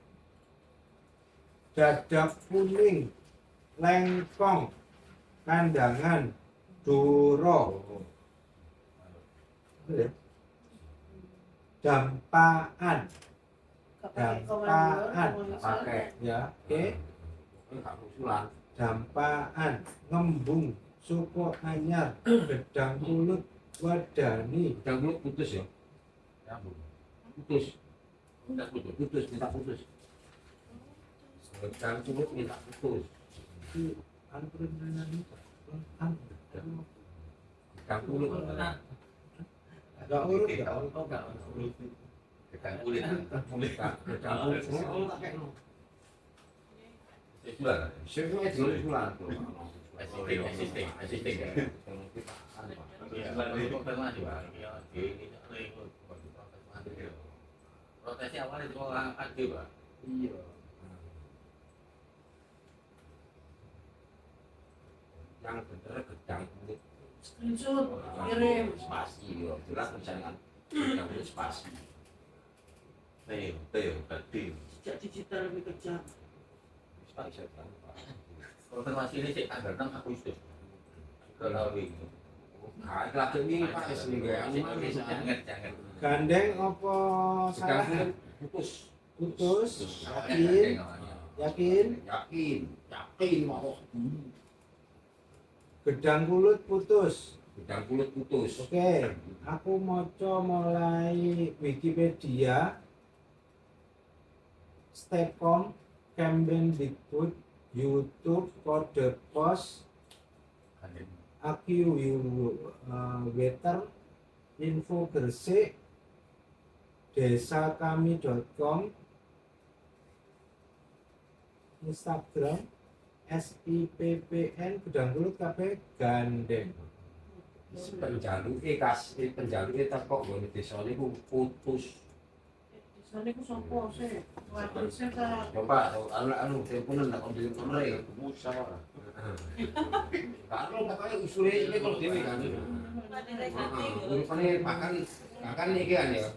Dadap Kuning Lengkong Kandangan Doro Dampaan Pakai. ya oke Enggak usulan. Dampaan Ngembung Suko Anyar Gedang Mulut Wadani Jangan dulu putus ya. Nyambung. Putus. Udah putus. Putus minta putus. Jangan dulu minta putus. Jangan dulu. Gak urut gak urut. Gedang kulit. kulit kan gedang kulit oh tak kayak Bulan. sesuai dengan bulan tuh Existing. Iya, konfirmasi Pak. Iya, protesnya awalnya itu orang AG Pak. iya yang bener gedang kulit Screenshot, kirim. spasi yo jelas misalnya gedang kulit spasi Teo, tadi. Jejak digital lebih kejam. spasi saya tahu Pak. Konfirmasi ini sih tanggal 6 Agustus. Kalau ini. Nah, lagi ini Pak seminggu yang Jangan. Gandeng apa gedang salah? kulit putus Putus. Yakin? Yakin? yakin mau Gedang kulit putus. gedang kulit putus Oke, aku maca mulai Wikipedia, Stepcom, Kemdikbud, YouTube, Kode Pos, AccuWeather, Info Gresik, desakami.com, Instagram, SIPPN, gedang kulit kabeh gandeng. penjaluke teko nggone desa niku putus. Di sana aku sopo sih. Waduh, saya tak. Coba anu teleponan tak ambil nomor ya. Musyawarah. Kalau pokoknya usulnya ini kalau dewe kan. Rupanya bahkan ini kan ya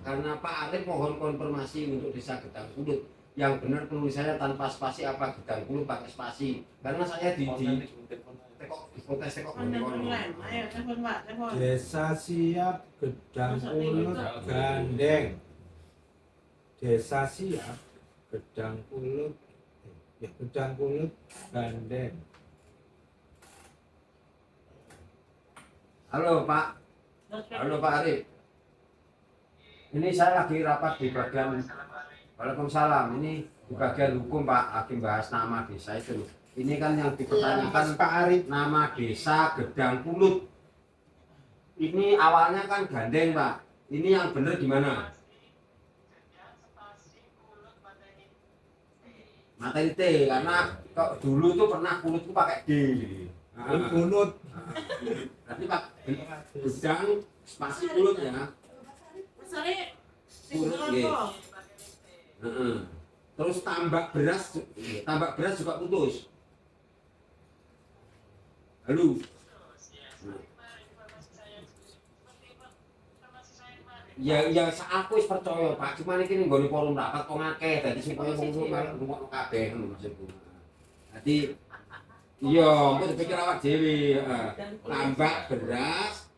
karena Pak Arif mohon konfirmasi untuk desa Gedang Kulut yang benar tulisannya tanpa spasi apa Gedang Kulut pakai spasi karena saya di protes tekok Ayo, telepon Pak, telepon. Desa siap gedang kulut gandeng. Desa siap gedang kulut gedang kulut gandeng. Halo Pak Arif. Ini saya lagi rapat di bagian Waalaikumsalam. Ini di bagian hukum Pak, lagi bahas nama desa itu. Ini kan yang dipertanyakan Pak Arif. nama desa Gedang Kulut. Ini awalnya kan gandeng Pak. Ini yang benar gimana? Materi T karena kok dulu tuh pernah kulutku pakai D. Kunut. Tapi Pak Gedang spasi kulut ya. Masare Kulut single Heeh. Terus tambak beras juga putus. Halo. Ya aku wis percaya Pak, cuman iki ning nggone forum rapat kok akeh dadi supaya ngomong kabeh ngono maksudku. Dadi iya, engko dipikir awak dhewe, heeh. Tambak beras.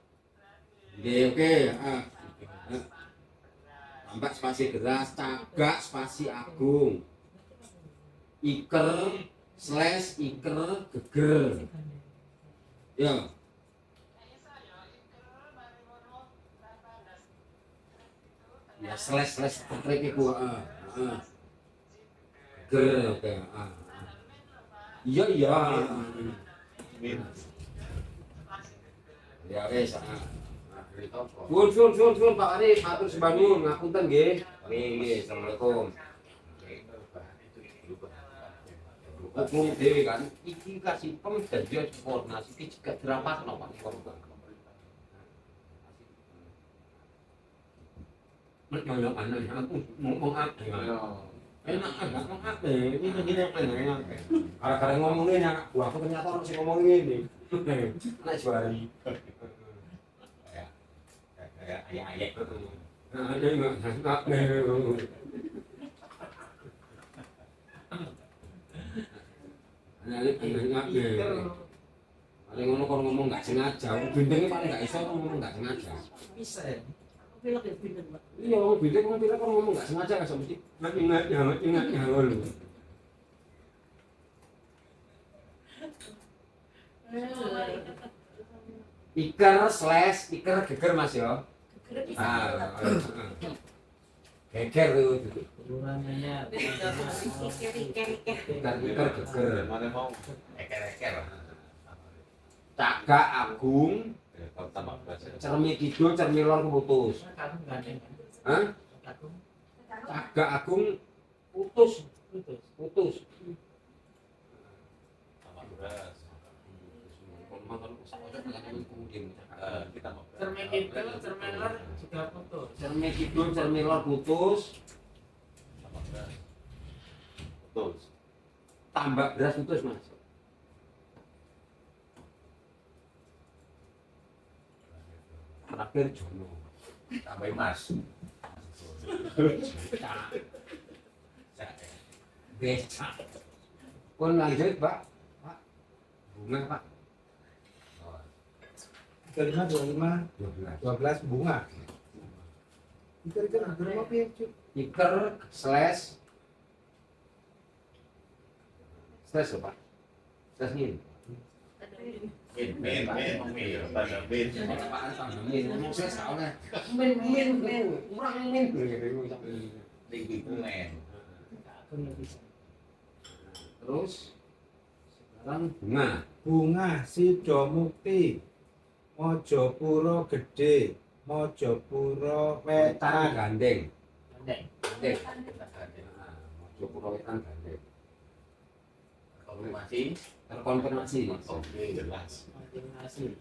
Nggih, oke, heeh. Tambak spasi beras, cagak spasi agung. Iker /iker geger. Ya. Ya /trik iku, heeh. Geger, oke, heeh. Iya. Ya wis, heeh. Sun Pak Arif, matur sembah nuwun, ngapunten nggih. Nggih, Assalamualaikum. Hukum dewe kan, iki kasih dan koordinasi iki juga dirapatno Pak Korban. Nek yo ana aku ngomong akeh. Enak agak ngomong akeh, ini gini enak. Gara-gara ngomongin anak buahku ternyata orang sing ngomong ngene. Anak juari. Ya. Nah, dia enggak paling ngono kon ngomong enggak sengaja, bindengnya paling enggak iso ngomong enggak sengaja. bisa ya. Aku bilang ya pinter Pak. Iya, bindeng kon ngomong enggak sengaja kan mesti ingat ngono. Iker geger Mas yo. Geger itu. Ukurannya Iker geger. Mana mau? Eker-eker. Cagak agung, Ya, kalau tambah beras ya. cermi kidul, cermi lor keputus. gandeng. Hah? Cagak Agung putus. Kita mau Cermin itu, cermin lor juga putus. Cermin kidul, cermin lor putus. sama beras. Putus. Tambak beras putus, Mas. Terakhir Jono. Tambahin mas. Becak. Pun lanjut, Pak. Pak. Bunga, Pak. 35, 12. 12 bunga. Iker berapa piye, Cuk? Iker slash apa? Slash ini. Min, tanda min. Apaan tambah min? Ngomong slash soalnya. Min. Kurang min. Tinggi men. Terus sekarang bunga. Bunga Sidomukti, Mojopuro Gede, Mojopuro Wetan Wetan. gandeng. Pendek. Gandeng. Mojopuro Wetan gandeng. Konfirmasi. Terkonfirmasi. Oke, jelas. Konfirmasi.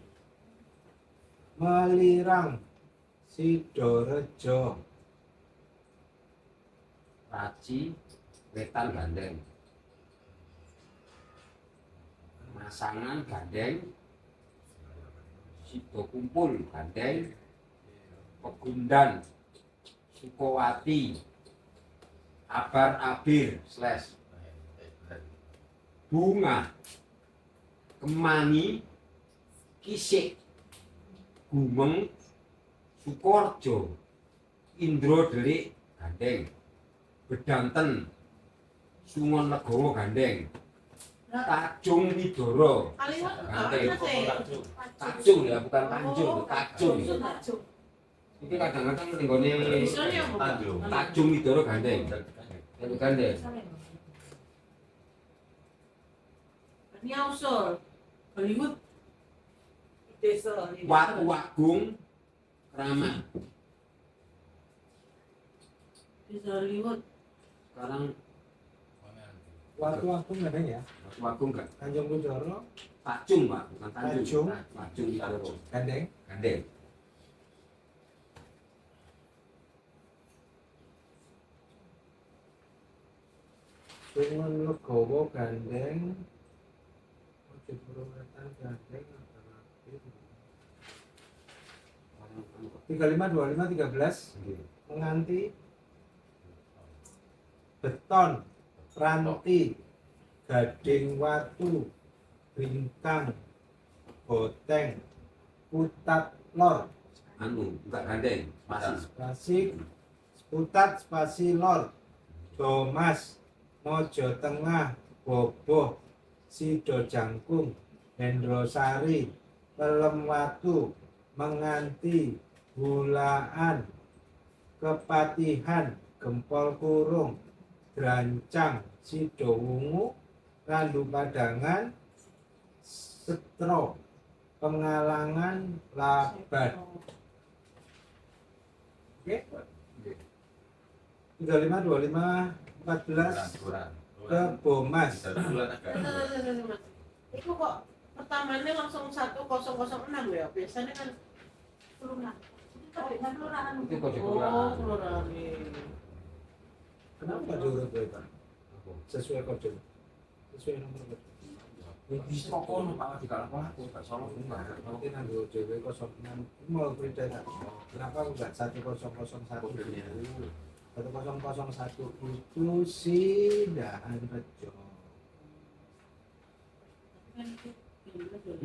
Melirang Sidorejo, Raci Wetan gandeng. Masangan gandeng. Sido kumpul gandeng. Pegundan Sukowati Abar Abir slash Bunga Kemangi Kisik Gumeng Sukorjo Indro Delik gandeng Bedanten Sungon Legowo gandeng Tajung Widoro Kaliwat gandeng apa sih? Tajung ya bukan Tanjung Tajung Tajung. ini kadang-kadang nenggone Misalnya apa? Tanjung. Tajung Widoro gandeng gandeng Ini usul Hollywood desa ini. Watu Agung Kramat Desa Hollywood. sekarang Watu Agung ada ya? Watu Agung enggak Tanjung Widoro, Tajung Pak bukan Tanjung Tajung. Tajung Widoro Gandeng. gandeng Sungon Legowo gandeng, Mojopuro Wetan gandeng, 35, 25, 13 menganti beton, ranti, gading watu, bintang, boteng, putat lor, anu enggak gandeng masih spasi, putat spasi lor, domas, mojo tengah, boboh, sido jangkung, hendrosari, pelem watu, menganti, bulaan, kepatihan, gempol kurung, drancang, sido wungu, randu padangan, setro, pengalangan, labat. Oke? 35, 25, 14 Kurang. ke Bomas. Bisa bulan agak. Itu kok pertamanya langsung 1006 ya? Biasanya kan itu kok oh, kelurahan kelurahan. Kenapa diurut Pak? Sesuai kode. Sesuai nomor kode. bisa kok Pak di kalau aku enggak salah Mungkin ambil JW 06 mau berita tak? Kenapa enggak 1001 dulu? 1001 itu Sidahan Rejo.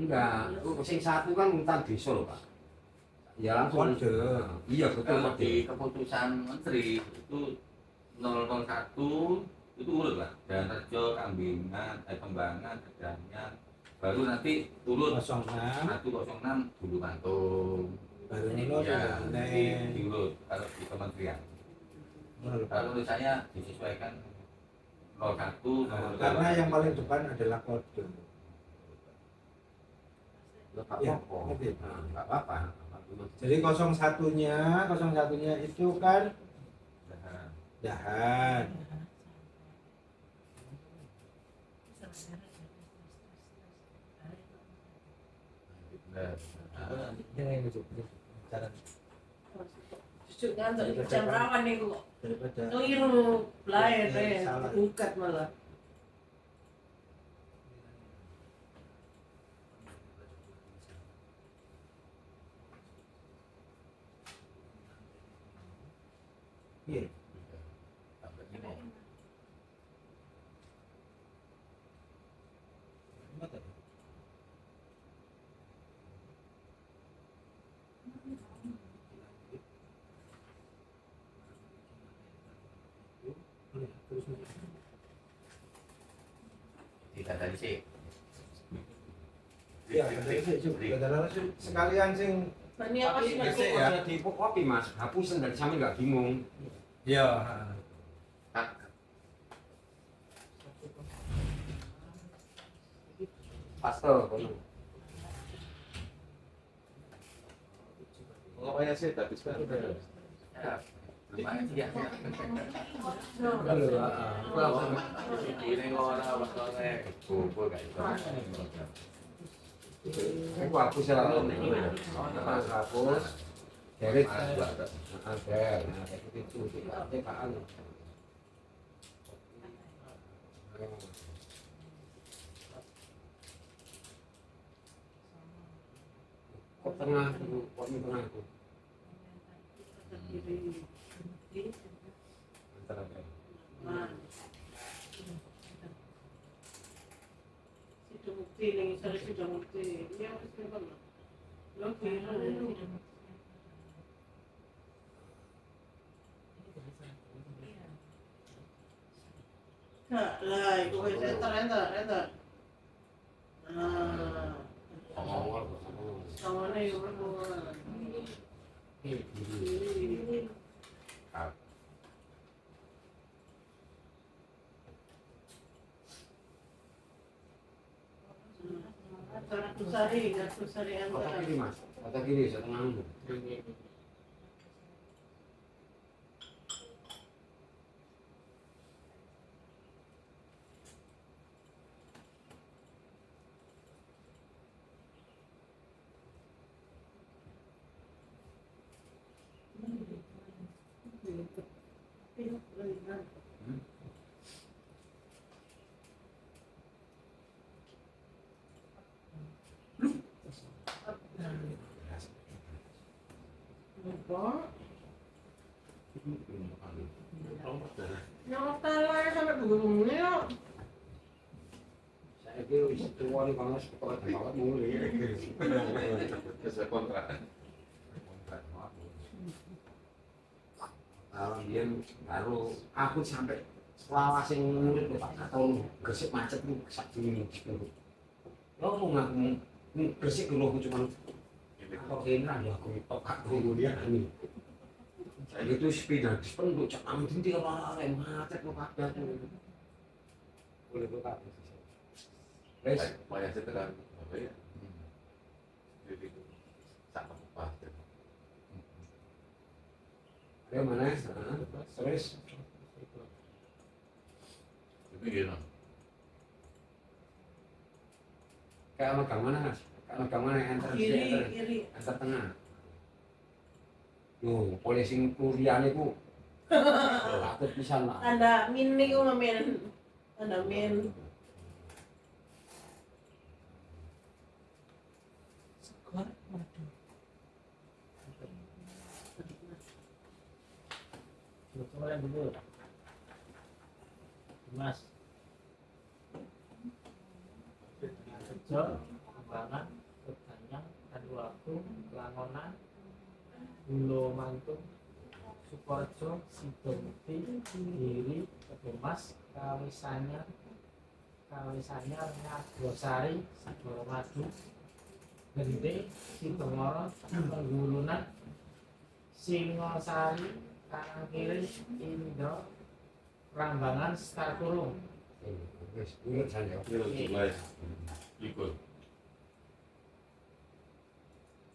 enggak sing satu kan hutan desa loh Pak ya langsung Kode. iya betul Kalau kode di keputusan menteri itu 001 itu urut lah. Dan Rejo, Kembangan, Kedangan. Baru nanti turun 06 106 Bulu Mantung. baru Ini nol ya, Neng. diurut kalau di kementerian. Kalau menurut saya disesuaikan 01 Nah, karena yang paling depan adalah kode. enggak Ya, apa-apa ngerti. enggak apa-apa Jadi 01-nya itu kan Dahan. Benar. Ini yang cara Cucu ngantuk jam rawan nih kok. daripada Keliru lain deh, Salah. bukat malah. iya. Sampai ini mau. Tidak tadi sih. Iya, kadang-kadang sekalian sing Ini apa sih Tapi nanti? itu ada di kopi mas, hapusan dari sampe nggak bingung. ya Pastel. Pokoknya sih tapi sekarang Ya, lumayan sih ya. halo, Ini orang bakalnya kumpul kayak gitu. Aku hapus ya lalu. Pas hapus, Derek juga ada. Nah kayak gitu itu, tekaan. Kok tengah itu, kok ini tengah itu. Antara Situ bukti nih, saya situ bukti. Iya, masih apa? Lo kira Kak, lah, itu enter. Ah, sama nih, berdua. Kartu sari Otak antara. kiri mas, otak kiri setengah itu. Apa? Yang kalah sampai begini. Saya kira itu wali kalau sekolah di bawah mulai. bisa kontrak. Kalau dia baru aku sampai selawat sing murid lho Pak Katon Gresik macet tuh sak dulu gitu. Lo mau ngaku Gresik dulu aku cuma kok kena ya aku tokak dulu dia ini. Saya itu sepeda penduk cak amin dia orang macet lo kabeh tuh. Boleh buka. Wes, Banyak setelah apa ya? Jadi sama apa? ada mana? Terus Itu gitu. kayak megang mana mas? Kayak megang mana yang antar Kiri. antar tengah? Loh, polisi kuliah itu takut pisan lah. Ada min nih kok ngamen. Ada min. Kecuali dulu. Mas. Rejo, Kembangan, Ketanyang, Kaduaku, Langonan, Bulo Mantung, Sukorejo, Sidomukti, Giri, Kebumas, Kawisanyar, Nyagosari, Sidoromadu, Gende, Sidomoro, Penggulunan, Singosari, Karangkiri, Indo, Rambangan, Sekarkurung. Wes, urut saja. Jelas. Ikut.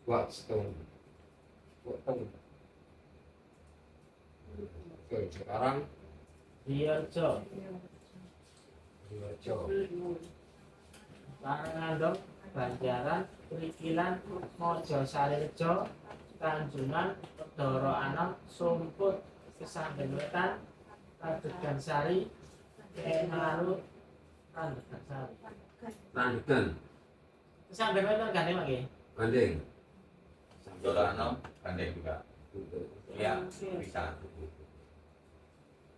Buat setengah. Buat tengah. Oke, sekarang Diyojo, Riwarjo. Karangandong, Banjaran, Prikilan, Mojosarirejo, Tanjungan, Doro Anom, Sumput, Kesamben Wetan, Radegan Sari, Kenaru, Radegan Sari. Randegan, Kesamben Wetan kan emang ya? Bandeng. Dolanom, Bandeng juga. Ya, bisa.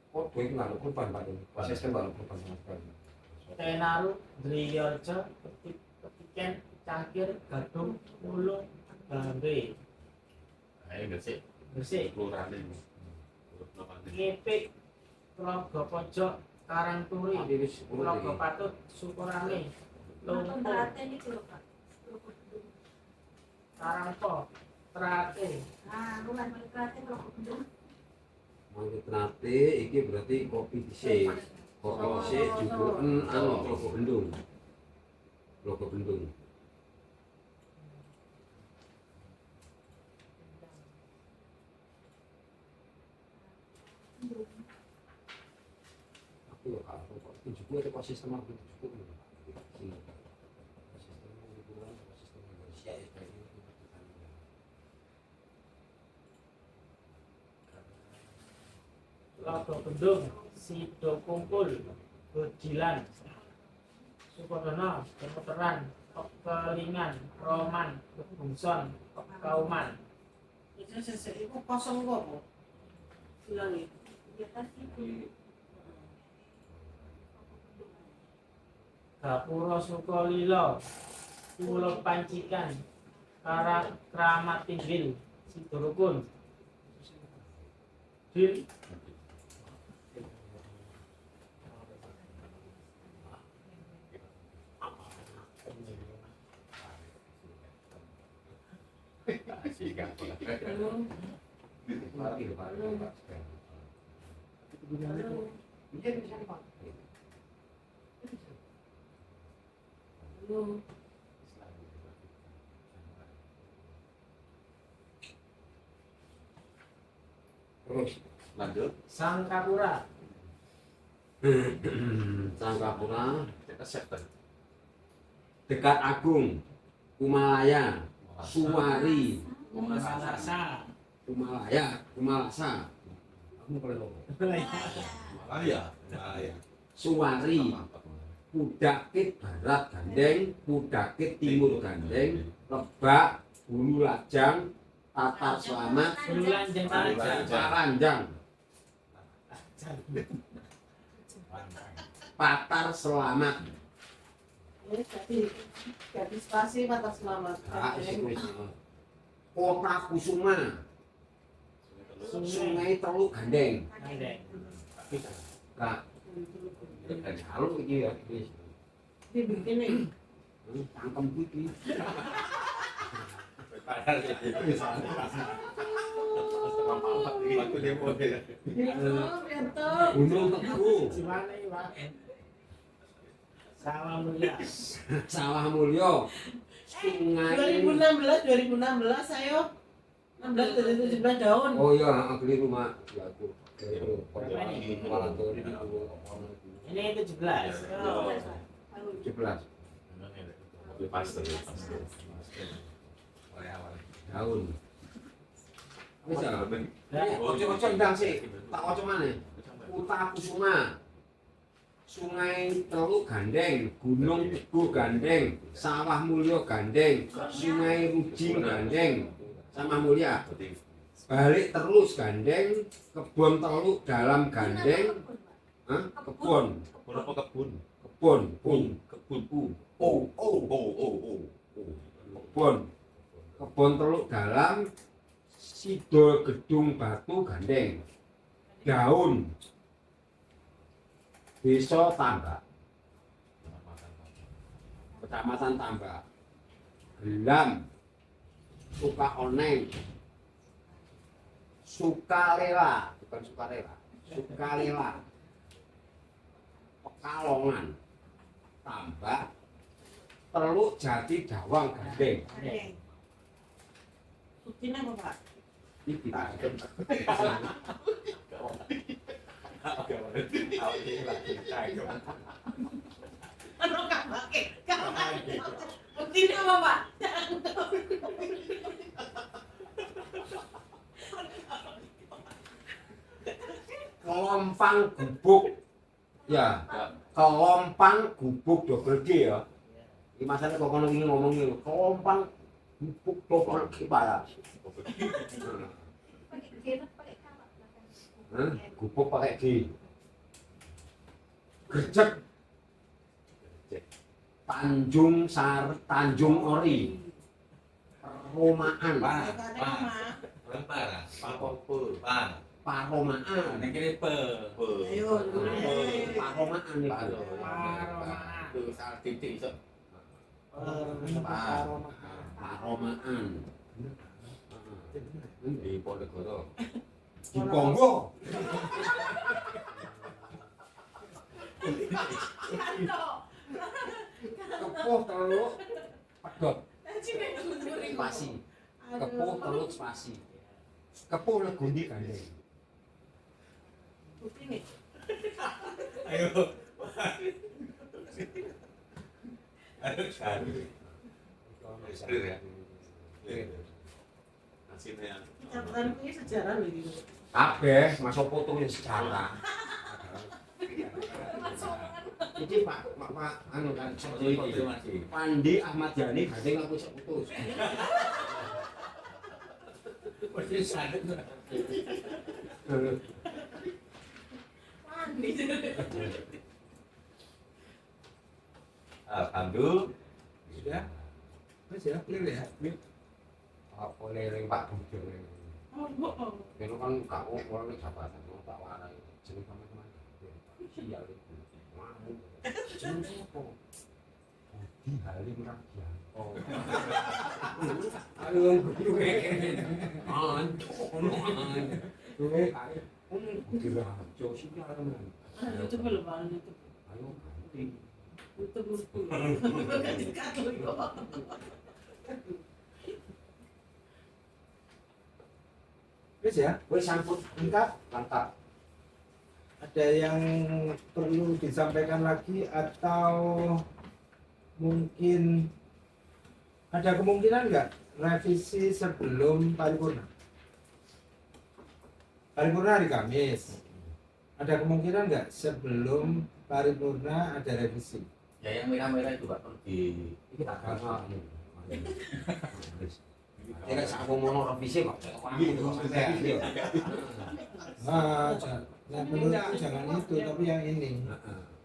Oh, itu nggak ada kurban Pak ini. Sistem nggak ada kurban sama sekali. Kenaru, Driyojo, Petiken, Cangkir, Gadung, Ulung, Bambe, Ayo bersih. Gresik, Kelurahan ini. Kelurahan ini. Ngepik, Tlogo Pojok, Karangturi, Tapi ini 10 Tlogo nih. Patut, Sukorame, Lumpuh, Karangpo, Trate, Mangkit nate, iki berarti kopi dhisik. Kopi dhisik jubuken anu Tlogo Bendung. Tlogo Bendung. Aku ya kalau kok tujuku itu kok sistem aku tujuku. Sistem liburan, sistem Indonesia ya kayak gitu. Tlogo Bendung, Sido Kumpul, Bojilan, Sukodono, Kemeteran, Kelingan, Roman, Bungson, Kauman, Itu kosong kok apa? Ulangi. Gapura Sukolilo, Pulau Pancikan, Kramatinggil, Sidorukun, Dil, Kasih gampang. Mati lho, Pak. Iya, bisa Pak. Belum. Terus Lanjut. Sangkapura, Sangkapura, Kita sektor. Dekat Agung, Kumalaya, Suwari, Malasa, Kumalasa. Kamu kalau Malaya. Malaya. Suwari, Pudakit Barat Gandeng, Pudakit Timur Gandeng, Lebak, Hulu Lajang, Tatar Selamat, Bulanjang Tanjang, Paranjang, Patar Selamat. Ya, jadi gadis spasi mata selamat. Kota Kusuma, Sungai Teluk Gandeng. Gandeng, Kak, dari halus iki ya, iki. Dibikin nih. Cangkem iki. Waktu demo ya. Gunung Tebu, Gimana ya Pak? Sawah Mulia, Sawah Mulyo, Sungai. 2016 ayo. 16 dari 17 daun. Oh iya, keliru mak. Ya aku. ini 17. 17 Pastor. tahun. Wis ya. Nah, Ojo ndang sih. Tak ojo maneh. Kota Kusuma. Sungai Teluk Gandeng, Gunung Tebu Gandeng, Sawah Mulyo Gandeng, Sungai Rujing Gandeng, sama Mulya. Balik terus Gandeng, Kebon Teluk Dalam Gandeng, Hah? Kebon, Kebun apa kebun? kebon, pun, Kebun. kebon, Kebon Teluk Dalam, Sidol Gedung Batu Gandeng, Daun, Desa Tambak, Kecamatan Tambak, Gelam, Sukaoneng, Sukalela, bukan Sukarela, Sukalela, Pekalongan, Tambak, Teluk Jati Dawang Gandeng. Sutina apa Pak? Iki Tahun ini lagi cair. Ano ka bakit? Bukti na ba? Kelompang gubuk. Ya, kelompang gubuk double G ya. Ini masalah kok kono iki ngomong iki kelompang gubuk double G Pak ya. Gubuk pakai G. Gercek Tanjung Ori. Perumahan. Parah. Parah. Paromaan. Nek kene pe. Ayo, Paromaan iki. Tuh salah titik iso. Paromaan. Di Ponegoro. Di Bongo. Kepuh teluk pedot spasi. Kepuh teluk spasi. Kepuh legundi gandeng. Bukti nih. Ayo. Ayo cari. Clear ya. Hasilnya. Catatan ini sejarah loh gitu. Kabeh masuk foto yang sejarah. Iki Pak anu kan Konfirmasi. Pandi Ahmad Yani gandeng aku iso putus. Wis sadar. Mandi. Alhamdulillah. Sudah? Mas ya, clear ya? Apa lereng Pak Bujo. Oh, Kene kan gak orang jabatan tak warai jeneng teman-teman. Sial itu. Mau. Jeneng siapa? Budi Halim Ragianto. Ayo guru ngene. Tuh kae. Budi Rajo sial tenan. itu belum banget itu. Ayo ganti. Itu belum. Wis ya? Wis sampun lengkap. Ada yang perlu disampaikan lagi atau mungkin ada kemungkinan nggak revisi sebelum paripurna? Paripurna hari Kamis. Ada kemungkinan nggak sebelum paripurna ada revisi? Ya yang merah-merah itu Pak perlu di Iki tak gagal. Tidak aku mau revisi kok. Ah, nah, menurutku jangan itu, tapi yang ini.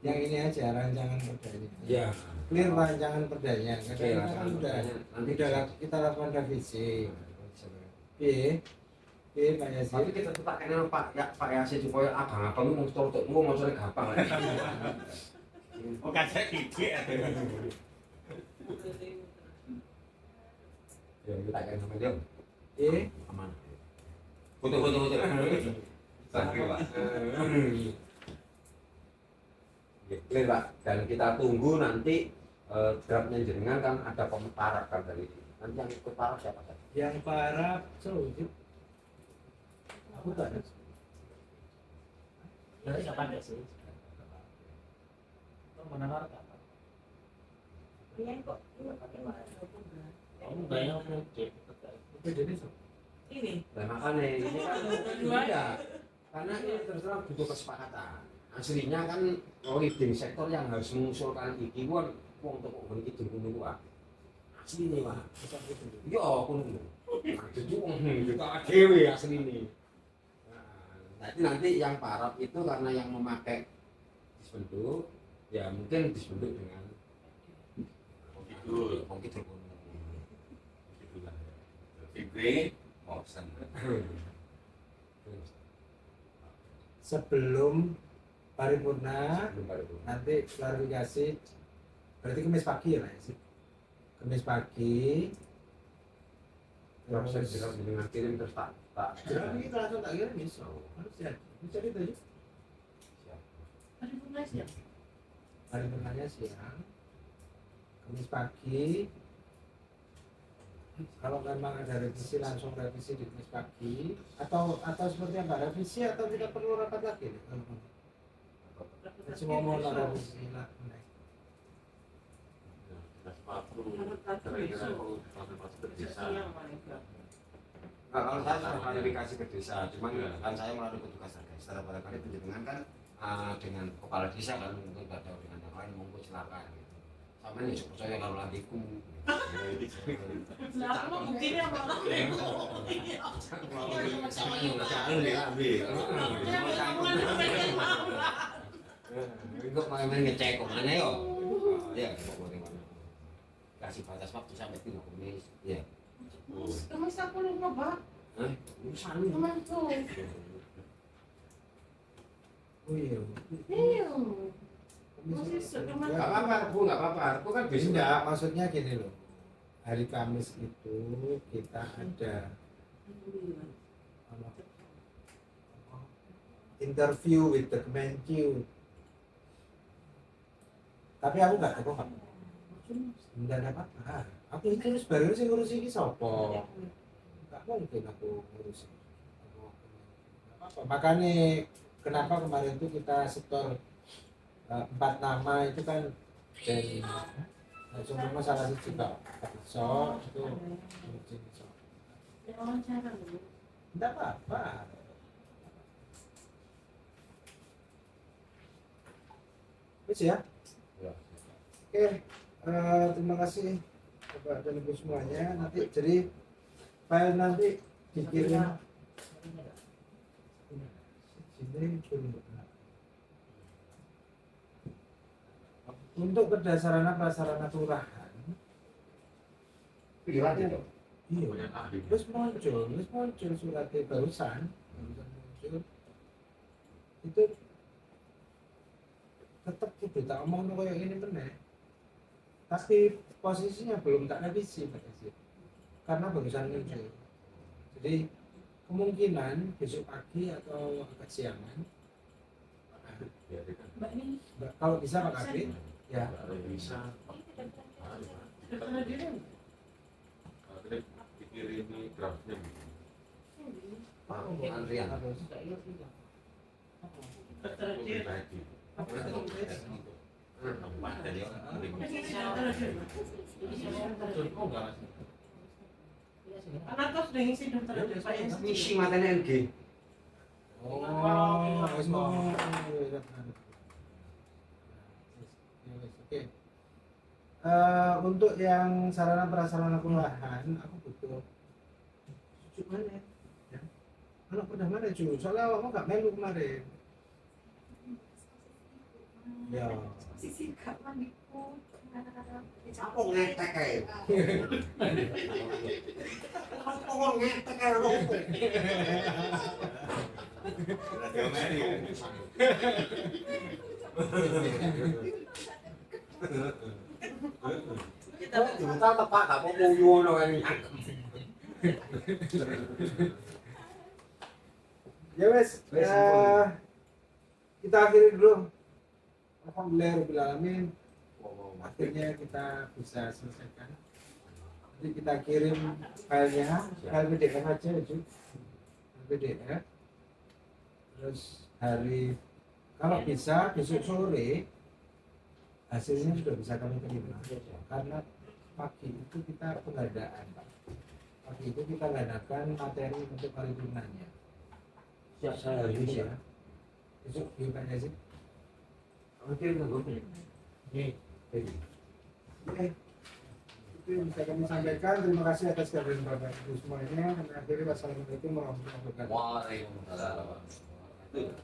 Yang ini aja rancangan perdanya. Ya. Clear rancangan perdanya. Oke, Karena rancangan kan perdanya. Nanti kita lakukan revisi. Pak Yasir. Tapi kita tetap kenal Pak Yasin supaya abang-abang mau untuk mau sore gampang. Oh kaca ide. Ya kita kan sama dia. Aman. Foto. Sakri Pak. Ya, clear Pak. Dan kita tunggu nanti draftnya jenengan kan ada pemutaran kan dari nanti yang ikut parah siapa saja? Yang para solusi. Aku tak ada. Dari kapan ya sih? Lo mendengar kapan? Ini kok ini pakai warna Kamu bayang proyek Oke, jadi so. ini. Nah makanya ini kan iya. Karena ini terus terang butuh kesepakatan. Aslinya kan leading sektor yang harus mengusulkan iki kan wong untuk ngomong iki dulu Pak. Asli nih Pak. Iya pun. Jadi wong kita dhewe asli ini. Nanti yang parap itu karena yang memakai disbentuk ya mungkin disbentuk dengan Gitu. gitu. Gitulah. Fibri Mopsen. Sebelum paripurna Belum paripurna. nanti klarifikasi berarti Kamis pagi ya Pak Yasir? Kamis pagi Proses dengan kirim terus tak jadi kita langsung tak kira bisa harus jadi bisa itu aja Paripurna siap. paripurnanya siang Kamis pagi kalau memang ada revisi langsung revisi di Kamis pagi atau seperti apa revisi atau tidak perlu rapat lagi nih? Semua mau lara sini lah. Nah, kalau saya sudah klarifikasi ke desa, cuman kan saya melalui petugas harga. Setelah pada kali penjenengan kan dengan kepala desa kan untuk tidak tahu dengan yang lain monggo silakan gitu. Sama ini percaya kalau lariku. Nah, aku mungkin ya malah. Sama yang jangan diambil. Enggak mau ngecek kok mana yo? Ya, boleh mana. Kasih batas waktu sampai 3 Kamis. Ya. Kamis aku lupa, Pak. Urusan Temanku. Oh iya. Iya. Masih Enggak teman. apa-apa, Bu, enggak apa-apa. Aku kan bisa. Enggak, maksudnya gini loh. Hari Kamis itu kita ada interview with the Kemenkyu. Tapi aku nggak tahu apa. Enggak ada apa-apa. Aku itu harus baru sih ngurus ini sopo. Nggak mungkin aku ngurus. Apa-apa. Makanya kenapa kemarin itu kita setor 4 nama itu kan dari cuma masalah sih juga so itu ngurusin so. Ya wawancara dulu. Enggak apa-apa. Wis ya. Oke, terima kasih Bapak dan Ibu semuanya. Nanti jadi file nanti dikirim sini dulu. Untuk kerja sarana prasarana kelurahan, Pilih itu. iya, terus muncul suratnya barusan muncul itu tetap kudu tak omong kayak gini bener, tapi posisinya belum tak revisi karena barusan muncul. Jadi kemungkinan besok pagi atau agak siangan, Mbak ini kalau bisa Pak Kabit ya. Bisa. karena dia Dikirimi draftnya. Antrian. Harus. Lagi. anak kau sudah ngisi daftar aja Pak ya. Misi matanya NG. Oh, wis mau. Oke. Untuk yang sarana prasarana kelurahan, aku butuh cucu mana? Ya. Anak udah mana cucu? Soalnya awakmu gak melu kemarin. Ya. Sisi gak mandiku. Apa ngetek kae? Apa ngetek kae lho? Kita Kita tepak gak mau nguyu ngono kan. Ya wes, kita akhiri dulu. Alhamdulillahirabbil alamin. Akhirnya kita bisa selesaikan. Jadi kita kirim filenya, file PDF aja itu, PDF. Terus hari kalau bisa besok sore hasilnya sudah bisa kami terima. Karena pagi itu kita pengadaan, Pak. Pagi itu kita ngadakan materi untuk paripurnanya. Siap saya hari ini ya. Besok gimana sih? Oke, gue. Oke. Itu yang bisa kami sampaikan. Terima kasih atas kehadiran Bapak Ibu semuanya. Dan akhirnya wassalamualaikum warahmatullahi wabarakatuh. Waalaikumsalam.